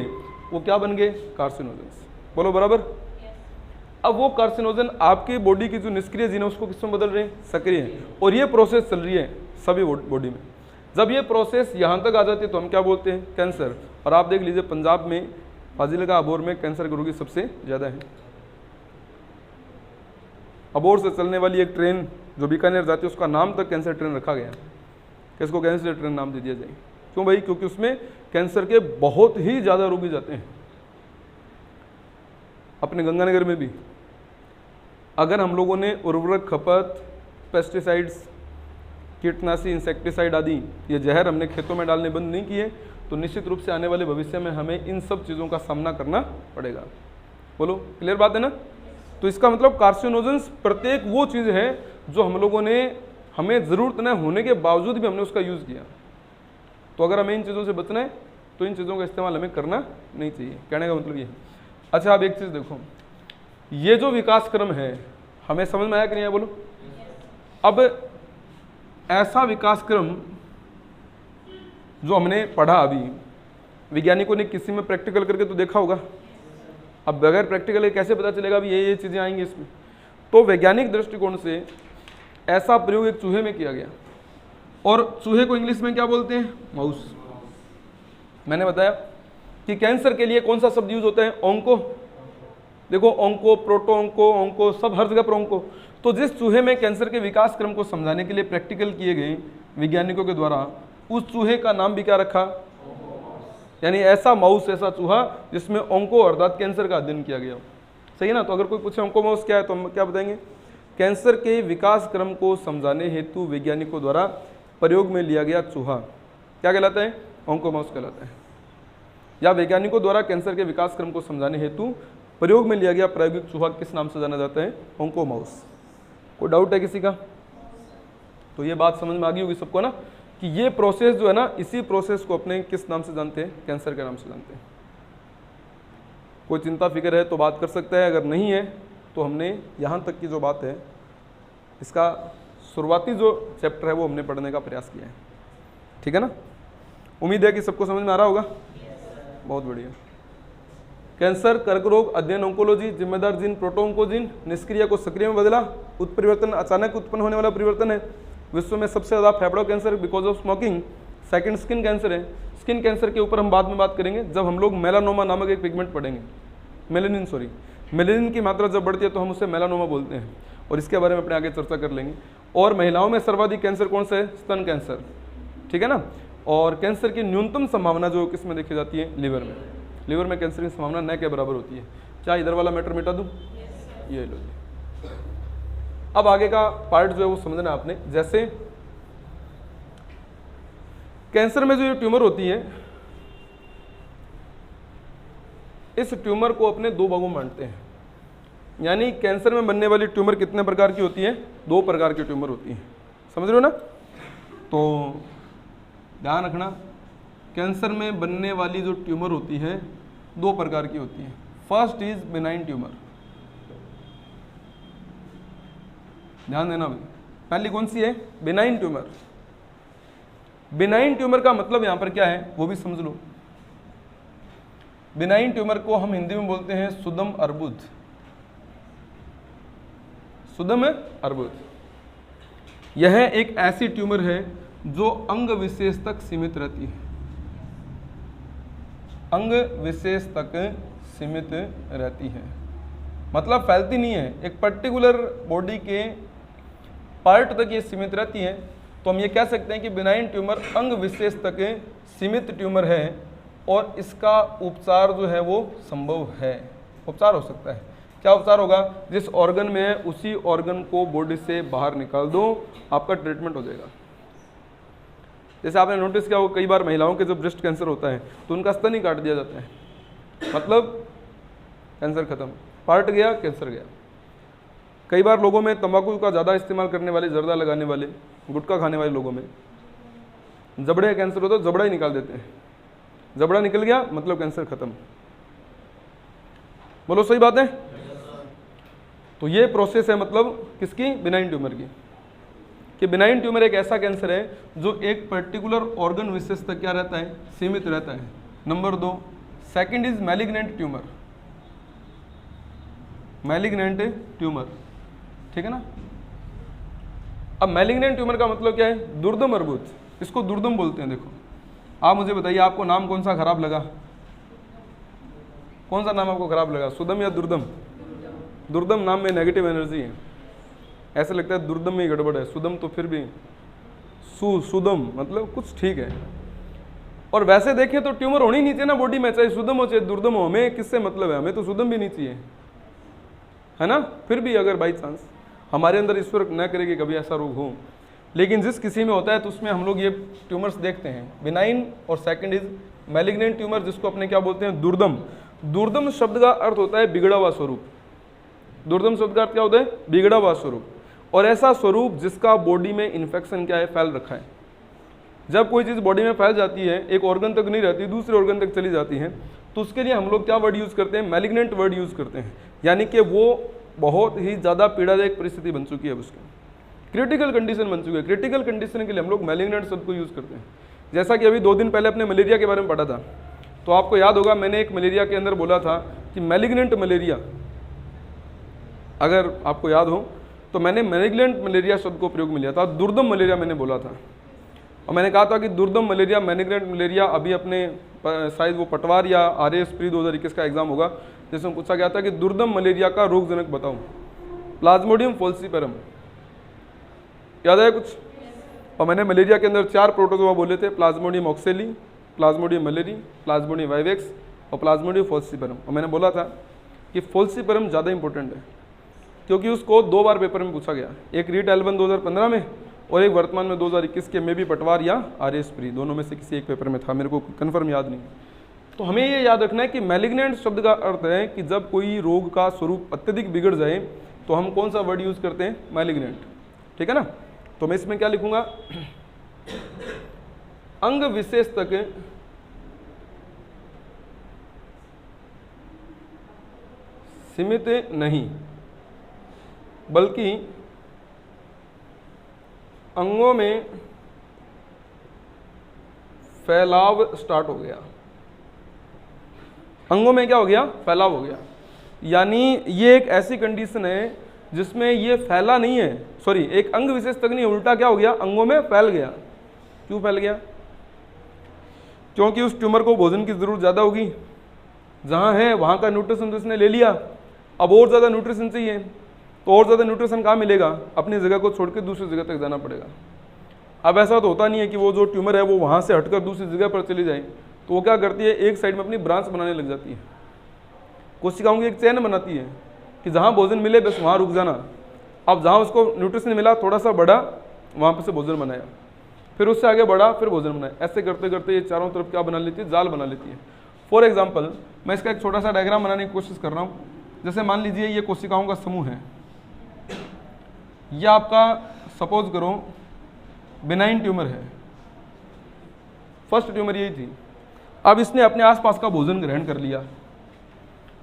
Speaker 1: वो क्या बन गए, कार्सिनोजेंस। बोलो बराबर। अब वो कार्सिनोजन आपकी बॉडी की जो निष्क्रिय जीन है उसको किस में बदल रहे हैं, सक्रिय है। और ये प्रोसेस चल रही है सभी बॉडी में। जब ये प्रोसेस यहाँ तक आ जाती है तो हम क्या बोलते हैं, कैंसर। और आप देख लीजिए पंजाब में फाजिल्का अबोर में कैंसर के रोगी सबसे ज़्यादा है। अबोर से चलने वाली एक ट्रेन जो बीकानेर जाती है उसका नाम तक कैंसर ट्रेन रखा गया, कि इसको कैंसर ट्रेन नाम दे दिया जाए। क्यों भाई, क्योंकि उसमें कैंसर के बहुत ही ज़्यादा रोगी जाते हैं। अपने गंगानगर में भी अगर हम लोगों ने उर्वरक खपत, पेस्टिसाइड्स, कीटनाशी, इंसेक्टिसाइड आदि ये जहर हमने खेतों में डालने बंद नहीं किए तो निश्चित रूप से आने वाले भविष्य में हमें इन सब चीज़ों का सामना करना पड़ेगा। बोलो, क्लियर बात है ना। तो इसका मतलब कार्सिनोजेंस प्रत्येक वो चीज़ है जो हम लोगों ने, हमें ज़रूरत न होने के बावजूद भी हमने उसका यूज़ किया। तो अगर हमें इन चीज़ों से बचना है तो इन चीज़ों का इस्तेमाल हमें करना नहीं चाहिए, कहने का मतलब ये है। अच्छा, आप एक चीज़ देखो, ये जो विकास क्रम है हमें समझ में आया कि नहीं आया, बोलो। अब ऐसा विकास क्रम जो हमने पढ़ा अभी, वैज्ञानिकों ने किसी में प्रैक्टिकल करके तो देखा होगा। अब बगैर प्रैक्टिकल कैसे पता चलेगा भी ये चीज़ें आएंगी इसमें। तो वैज्ञानिक दृष्टिकोण से ऐसा प्रयोग एक चूहे में किया गया, और चूहे को इंग्लिश में क्या बोलते हैं, माउस। मैंने बताया कि कैंसर के लिए कौन सा शब्द यूज होता है, ओंको। देखो, ओंको, प्रोटो ओंको, ओंको, सब हर जगह पर ओंको। तो जिस चूहे में कैंसर के विकास क्रम को समझाने के लिए प्रैक्टिकल किए गए वैज्ञानिकों के द्वारा, उस चूहे का नाम भी क्या रखा, यानी ऐसा माउस, ऐसा चूहा जिसमें ओंको अर्थात कैंसर का अध्ययन किया गया। सही है ना। तो अगर कोई पूछे ओंको माउस क्या है तो हम क्या बताएंगे, कैंसर के विकास क्रम को समझाने हेतु वैज्ञानिकों द्वारा प्रयोग में लिया गया चूहा क्या कहलाता है, ओंको माउस कहलाता है। या वैज्ञानिकों द्वारा कैंसर के विकास क्रम को समझाने हेतु प्रयोग में लिया गया प्रायोगिक चूहा किस नाम से जाना जाता है, ओंको माउस। कोई डाउट है किसी का? तो ये बात समझ में आ गई होगी सबको ना, कि ये प्रोसेस जो है ना, इसी प्रोसेस को अपने किस नाम से जानते हैं, कैंसर के नाम से जानते हैं। कोई चिंता फिक्र है तो बात कर सकता है, अगर नहीं है तो हमने यहाँ तक की जो बात है इसका शुरुआती जो चैप्टर है वो हमने पढ़ने का प्रयास किया है, ठीक है ना। उम्मीद है कि सबको समझ में आ रहा होगा। बहुत बढ़िया। कैंसर, कर्क रोग अध्ययन, ऑन्कोलॉजी, जिम्मेदार जीन, प्रोटो ऑन्कोजीन, निष्क्रिय को सक्रिय में बदला, उत्परिवर्तन अचानक उत्पन्न होने वाला परिवर्तन है। विश्व में सबसे ज़्यादा फेफड़ों cancer because of smoking. Second skin cancer है। स्किन कैंसर के ऊपर हम बाद में बात करेंगे जब हम लोग मेलानोमा नामक एक पिगमेंट पढ़ेंगे, मेलेनिन की मात्रा जब बढ़ती है तो हम उसे मेलानोमा बोलते हैं, और इसके बारे में अपने आगे चर्चा कर लेंगे। और महिलाओं में सर्वाधिक कैंसर कौन सा है, स्तन कैंसर, ठीक है ना। और कैंसर की न्यूनतम संभावना जो किस में देखी जाती है, लीवर में। लीवर में कैंसर की संभावना न के बराबर होती है। क्या इधर वाला मैटर मिटा दूँ, ये लो जी। अब आगे का पार्ट जो है वो समझना आपने। जैसे कैंसर में जो ये ट्यूमर होती है, इस ट्यूमर को अपने दो भागों में बांटते हैं। यानी कैंसर में बनने वाली ट्यूमर कितने प्रकार की होती है, दो प्रकार की ट्यूमर होती है, समझ रहे हो ना। तो ध्यान रखना, कैंसर में बनने वाली जो ट्यूमर होती है दो प्रकार की होती है। फर्स्ट इज बिनाइन ट्यूमर, ध्यान देना भाई, पहली कौन सी है? Benign tumour. बिनाइन ट्यूमर का मतलब यहां पर क्या है वो भी समझ लो। बिनाइन ट्यूमर को हम हिंदी में बोलते हैं सुदम अर्बुद, सुदम अर्बुद। यह एक ऐसी ट्यूमर है जो अंग विशेष तक सीमित रहती है, अंग विशेष तक सीमित रहती है, मतलब फैलती नहीं है, एक पर्टिकुलर बॉडी के पार्ट तक ये सीमित रहती है। तो हम ये कह सकते हैं कि बिनाइन ट्यूमर अंग विशेष तक सीमित ट्यूमर है और इसका उपचार जो है वो संभव है, उपचार हो सकता है। क्या उपचार होगा? जिस ऑर्गन में है उसी ऑर्गन को बॉडी से बाहर निकाल दो, आपका ट्रीटमेंट हो जाएगा। जैसे आपने नोटिस किया हो कई बार महिलाओं के जब ब्रेस्ट कैंसर होता है तो उनका स्तन ही काट दिया जाता है, मतलब कैंसर खत्म, पार्ट गया, कैंसर गया। कई बार लोगों में तंबाकू का ज़्यादा इस्तेमाल करने वाले, जर्दा लगाने वाले, गुटखा खाने वाले लोगों में जबड़े कैंसर होता है, जबड़ा ही निकाल देते हैं, जबड़ा निकल गया मतलब कैंसर खत्म। बोलो सही बात है? तो ये प्रोसेस है मतलब किसकी? बिनाइन ट्यूमर की। कि बिनाइन ट्यूमर एक ऐसा कैंसर है जो एक पर्टिकुलर ऑर्गन विशेष तक क्या रहता है? सीमित रहता है। Number 2, second is malignant tumour, malignant tumour, ठीक है ना। अब मैलिग्नेंट ट्यूमर का मतलब क्या है? दुर्दम अर्बुद, इसको दुर्दम बोलते हैं। देखो आप मुझे बताइए, आपको नाम कौन सा खराब लगा? कौन सा नाम आपको खराब लगा, सुदम या दुर्दम? दुर्दम नाम में नेगेटिव एनर्जी है, ऐसा लगता है दुर्दम में ही गड़बड़ है, सुदम तो फिर भी सुदम मतलब कुछ ठीक है। और वैसे देखें तो ट्यूमर होनी नहीं चाहिए ना बॉडी में, चाहे सुदम हो चाहे दुर्दम हो, हमें किससे मतलब है? हमें तो सुदम भी नहीं चाहिए, है ना। फिर भी अगर बाई चांस हमारे अंदर ईश्वर न करे कि कभी ऐसा रोग हो, लेकिन जिस किसी में होता है तो उसमें हम लोग ये ट्यूमर्स देखते हैं, बिनाइन और सेकंड इज मैलिग्नेंट ट्यूमर, जिसको अपने क्या बोलते हैं? दुर्दम। दुर्दम शब्द का अर्थ होता है बिगड़ा हुआ स्वरूप। दुर्दम शब्द का अर्थ क्या होता है? बिगड़ा हुआ स्वरूप। और ऐसा स्वरूप जिसका बॉडी में इन्फेक्शन क्या है? फैल रखा है। जब कोई चीज़ बॉडी में फैल जाती है, एक ऑर्गन तक नहीं रहती, दूसरे ऑर्गन तक चली जाती है, तो उसके लिए हम लोग क्या वर्ड यूज़ करते हैं? मैलिग्नेंट वर्ड यूज़ करते हैं। यानी कि वो बहुत ही ज़्यादा पीड़ादायक परिस्थिति बन चुकी है, उसकी क्रिटिकल कंडीशन बन चुकी है। क्रिटिकल कंडीशन के लिए हम लोग मैलिग्नेंट शब्द को यूज़ करते हैं। जैसा कि अभी 2 दिन पहले अपने मलेरिया के बारे में पढ़ा था, तो आपको याद होगा मैंने एक मलेरिया के अंदर बोला था कि मैलिग्नेंट मलेरिया, अगर आपको याद हो तो मैंने मैलिग्नेंट मलेरिया शब्द को प्रयोग में लिया था, दुर्दम मलेरिया मैंने बोला था। और मैंने कहा था कि दुर्दम मलेरिया, मैलिग्नेंट मलेरिया, अभी अपने शायद वो पटवार या RAS प्री 2021 का एग्जाम होगा, जिसमें पूछा गया था कि दुर्दम मलेरिया का रोगजनक बताओ। प्लाज्मोडियम फॉल्सीपेरम, याद है कुछ? और मैंने मलेरिया के अंदर 4 प्रोटोजोआ बोले थे, प्लाज्मोडियम ऑक्सेली, प्लाज्मोडियम मलेरी, प्लाज्मोडियम वाइवेक्स और प्लाज्मोडियम फॉल्सीपेरम। और मैंने बोला था कि फॉल्सीपेरम ज़्यादा इंपॉर्टेंट है क्योंकि उसको 2 बार पेपर में पूछा गया, एक रीट एल्बन 2015 में और एक वर्तमान में 2021 के, में भी पटवार या RAS प्री, दोनों में से किसी एक पेपर में था, मेरे को कन्फर्म याद नहीं। तो हमें ये याद रखना है कि मैलिग्नेंट शब्द का अर्थ है कि जब कोई रोग का स्वरूप अत्यधिक बिगड़ जाए तो हम कौन सा वर्ड यूज़ करते हैं? मैलिग्नेंट, ठीक है ना। तो मैं इसमें क्या लिखूंगा? अंग विशेष तक सीमित नहीं बल्कि अंगों में फैलाव स्टार्ट हो गया। अंगों में क्या हो गया? फैलाव हो गया। यानी ये एक ऐसी कंडीशन है जिसमें ये फैला नहीं है, सॉरी, एक अंग विशेष तक नहीं, उल्टा क्या हो गया? अंगों में फैल गया। क्यों फैल गया? क्योंकि उस ट्यूमर को भोजन की जरूरत ज़्यादा होगी, जहाँ है वहाँ का न्यूट्रिशन तो इसने ले लिया, अब और ज़्यादा न्यूट्रिशन चाहिए, तो और ज़्यादा न्यूट्रिशन कहाँ मिलेगा? अपनी जगह को छोड़ के दूसरी जगह तक जाना पड़ेगा। अब ऐसा तो होता नहीं है कि वो जो ट्यूमर है वो वहाँ से हटकर दूसरी जगह पर चली जाए, तो वो क्या करती है? एक साइड में अपनी ब्रांच बनाने लग जाती है, कोशिकाओं की एक चैन बनाती है कि जहाँ भोजन मिले बस वहाँ रुक जाना। अब जहाँ उसको न्यूट्रिशन मिला, थोड़ा सा बढ़ा, वहाँ पर से भोजन बनाया, फिर उससे आगे बढ़ा, फिर भोजन बनाया। ऐसे करते करते ये चारों तरफ क्या बना लेती है? जाल बना लेती है। फॉर एग्जाम्पल, मैं इसका एक छोटा सा डायग्राम बनाने की कोशिश कर रहा हूँ। जैसे मान लीजिए ये कोशिकाओं का समूह है, यह आपका सपोज करो बिनाइन ट्यूमर है, फर्स्ट ट्यूमर यही थी। अब इसने अपने आसपास का भोजन ग्रहण कर लिया,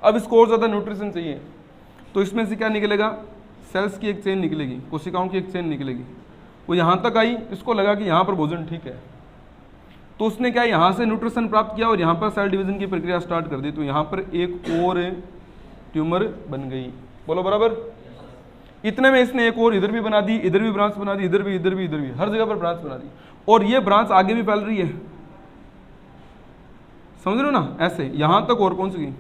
Speaker 1: अब इसको और ज़्यादा न्यूट्रिशन चाहिए, तो इसमें से क्या निकलेगा, सेल्स की एक चेन निकलेगी, कोशिकाओं की एक चेन निकलेगी। वो यहाँ तक आई, इसको लगा कि यहाँ पर भोजन ठीक है, तो उसने क्या यहाँ से न्यूट्रिशन प्राप्त किया और यहाँ पर सेल डिवीजन की प्रक्रिया स्टार्ट कर दी, तो यहाँ पर एक और ट्यूमर बन गई। बोलो बराबर। इतने में इसने एक और इधर भी बना दी, इधर भी ब्रांच बना दी, इधर भी, इधर भी, इधर भी, हर जगह पर ब्रांच बना दी, और ये ब्रांच आगे भी फैल रही है, समझ रहे हो ना, ऐसे यहाँ तक और पहुँच गई।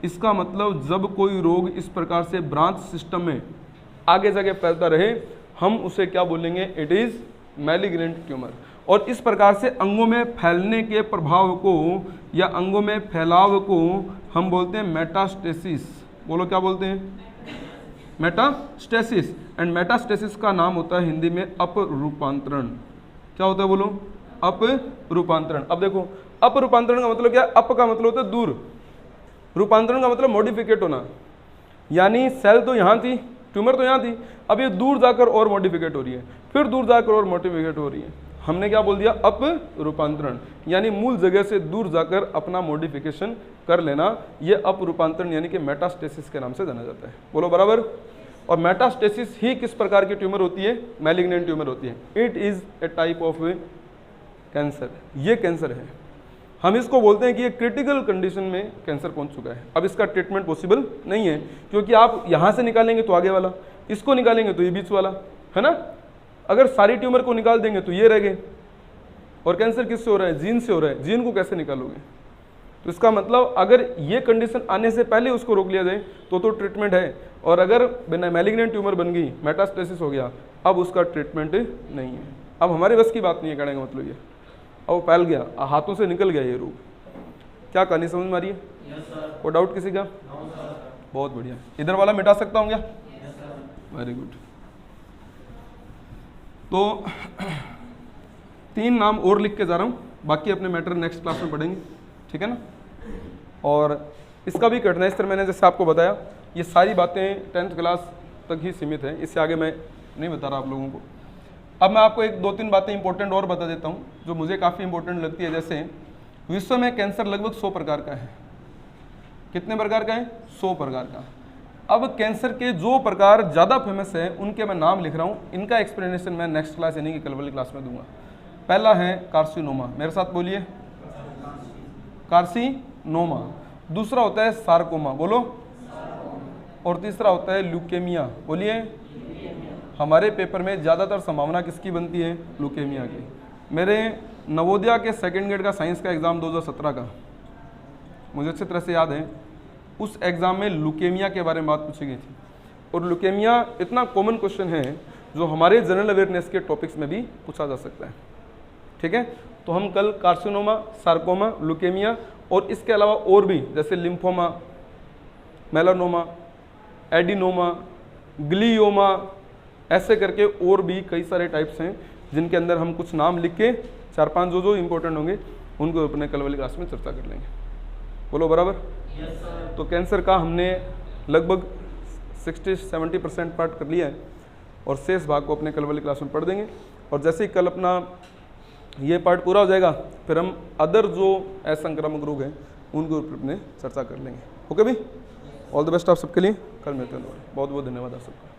Speaker 1: इसका मतलब जब कोई रोग इस प्रकार से ब्रांच सिस्टम में आगे जाके फैलता रहे, हम उसे क्या बोलेंगे, इट इज मैलिग्नेंट ट्यूमर। और इस प्रकार से अंगों में फैलने के प्रभाव को या अंगों में फैलाव को हम बोलते हैं मेटास्टेसिस। बोलो क्या बोलते हैं, मेटास्टेसिस। एंड मेटास्टेसिस का नाम होता है हिंदी में अपरूपांतरण। क्या होता है बोलो, अपरूपांतरण। अब देखो, अपरूपांतरण का मतलब क्या है, अप का मतलब होता है दूर, रूपांतरण का मतलब मॉडिफिकेट होना, यानी सेल तो यहाँ थी, ट्यूमर तो यहाँ थी, अब ये दूर जाकर और मॉडिफिकेट हो रही है, फिर दूर जाकर और मॉडिफिकेट हो रही है। हमने क्या बोल दिया, अप रूपांतरण, यानी मूल जगह से दूर जाकर अपना मॉडिफिकेशन कर लेना, ये अप रूपांतरण यानी कि मेटास्टेसिस के नाम से जाना जाता है। बोलो बराबर। और मेटास्टेसिस ही किस प्रकार की ट्यूमर होती है, मैलिग्नेंट ट्यूमर होती है। It is a type of cancer, ये कैंसर है। हम इसको बोलते हैं कि ये क्रिटिकल कंडीशन में कैंसर पहुंच चुका है। अब इसका ट्रीटमेंट पॉसिबल नहीं है, क्योंकि आप यहाँ से निकालेंगे तो आगे वाला, इसको निकालेंगे तो ये बीच वाला, है ना। अगर सारी ट्यूमर को निकाल देंगे तो ये रह गए। और कैंसर किससे हो रहा है, जीन से हो रहा है, जीन को कैसे निकालोगे। तो इसका मतलब अगर ये कंडीशन आने से पहले उसको रोक लिया जाए तो ट्रीटमेंट है, और अगर बिना मैलिग्नेंट ट्यूमर बन गई, मेटास्टेसिस हो गया, अब उसका ट्रीटमेंट नहीं है। अब हमारे बस की बात नहीं है, कहने का मतलब ये, अब वो फैल गया, हाथों से निकल गया ये रोग। क्या कहानी समझ में आ रही है? कोई डाउट किसी का? बहुत बढ़िया। इधर वाला मिटा सकता हूँ क्या? Very good. तो 3 नाम और लिख के जा रहा हूँ, बाकी अपने मैटर नेक्स्ट क्लास में पढ़ेंगे, ठीक है ना। और इसका भी कठिनाई मैंने जैसे आपको बताया, ये सारी बातें 10th क्लास तक ही सीमित है, इससे आगे मैं नहीं बता रहा आप लोगों को। अब मैं आपको 1-2-3 बातें इंपॉर्टेंट और बता देता हूँ जो मुझे काफ़ी इंपॉर्टेंट लगती है। जैसे विश्व में कैंसर लगभग 100 प्रकार का है। कितने प्रकार का है? 100 प्रकार का। अब कैंसर के जो प्रकार ज़्यादा फेमस है उनके मैं नाम लिख रहा हूँ, इनका एक्सप्लेनेशन मैं नेक्स्ट क्लास यानी कि कल वाली क्लास में दूंगा। पहला है कार्सिनोमा, मेरे साथ बोलिए, कार्सिनोमा। दूसरा होता है सार्कोमा, बोलो। और तीसरा होता है ल्यूकेमिया, बोलिए। हमारे पेपर में ज़्यादातर संभावना किसकी बनती है? ल्यूकेमिया की। मेरे नवोदया के 2nd ग्रेड का साइंस का एग्ज़ाम 2017 का मुझे अच्छी तरह से याद है, उस एग्ज़ाम में ल्यूकेमिया के बारे में बात पूछी गई थी। और ल्यूकेमिया इतना कॉमन क्वेश्चन है जो हमारे जनरल अवेयरनेस के टॉपिक्स में भी पूछा जा सकता है, ठीक है। तो हम कल कार्सिनोमा, सार्कोमा, ल्यूकेमिया और इसके अलावा और भी जैसे लिम्फोमा, मेलानोमा, एडिनोमा, ग्लियोमा, ऐसे करके और भी कई सारे टाइप्स हैं जिनके अंदर हम कुछ नाम लिख के 4-5 जो इंपॉर्टेंट होंगे उनको अपने कल वाली क्लास में चर्चा कर लेंगे। बोलो बराबर। तो कैंसर का हमने लगभग 60-70% पार्ट कर लिया है और शेष भाग को अपने कल वाली क्लास में पढ़ देंगे। और जैसे ही कल अपना ये पार्ट पूरा हो जाएगा फिर हम अदर जो असंक्रामक रोग हैं उनके ऊपर अपने चर्चा कर लेंगे। ओके भाई, ऑल द बेस्ट आप सबके लिए, कल मिलते हैं। बहुत बहुत धन्यवाद आप सबका।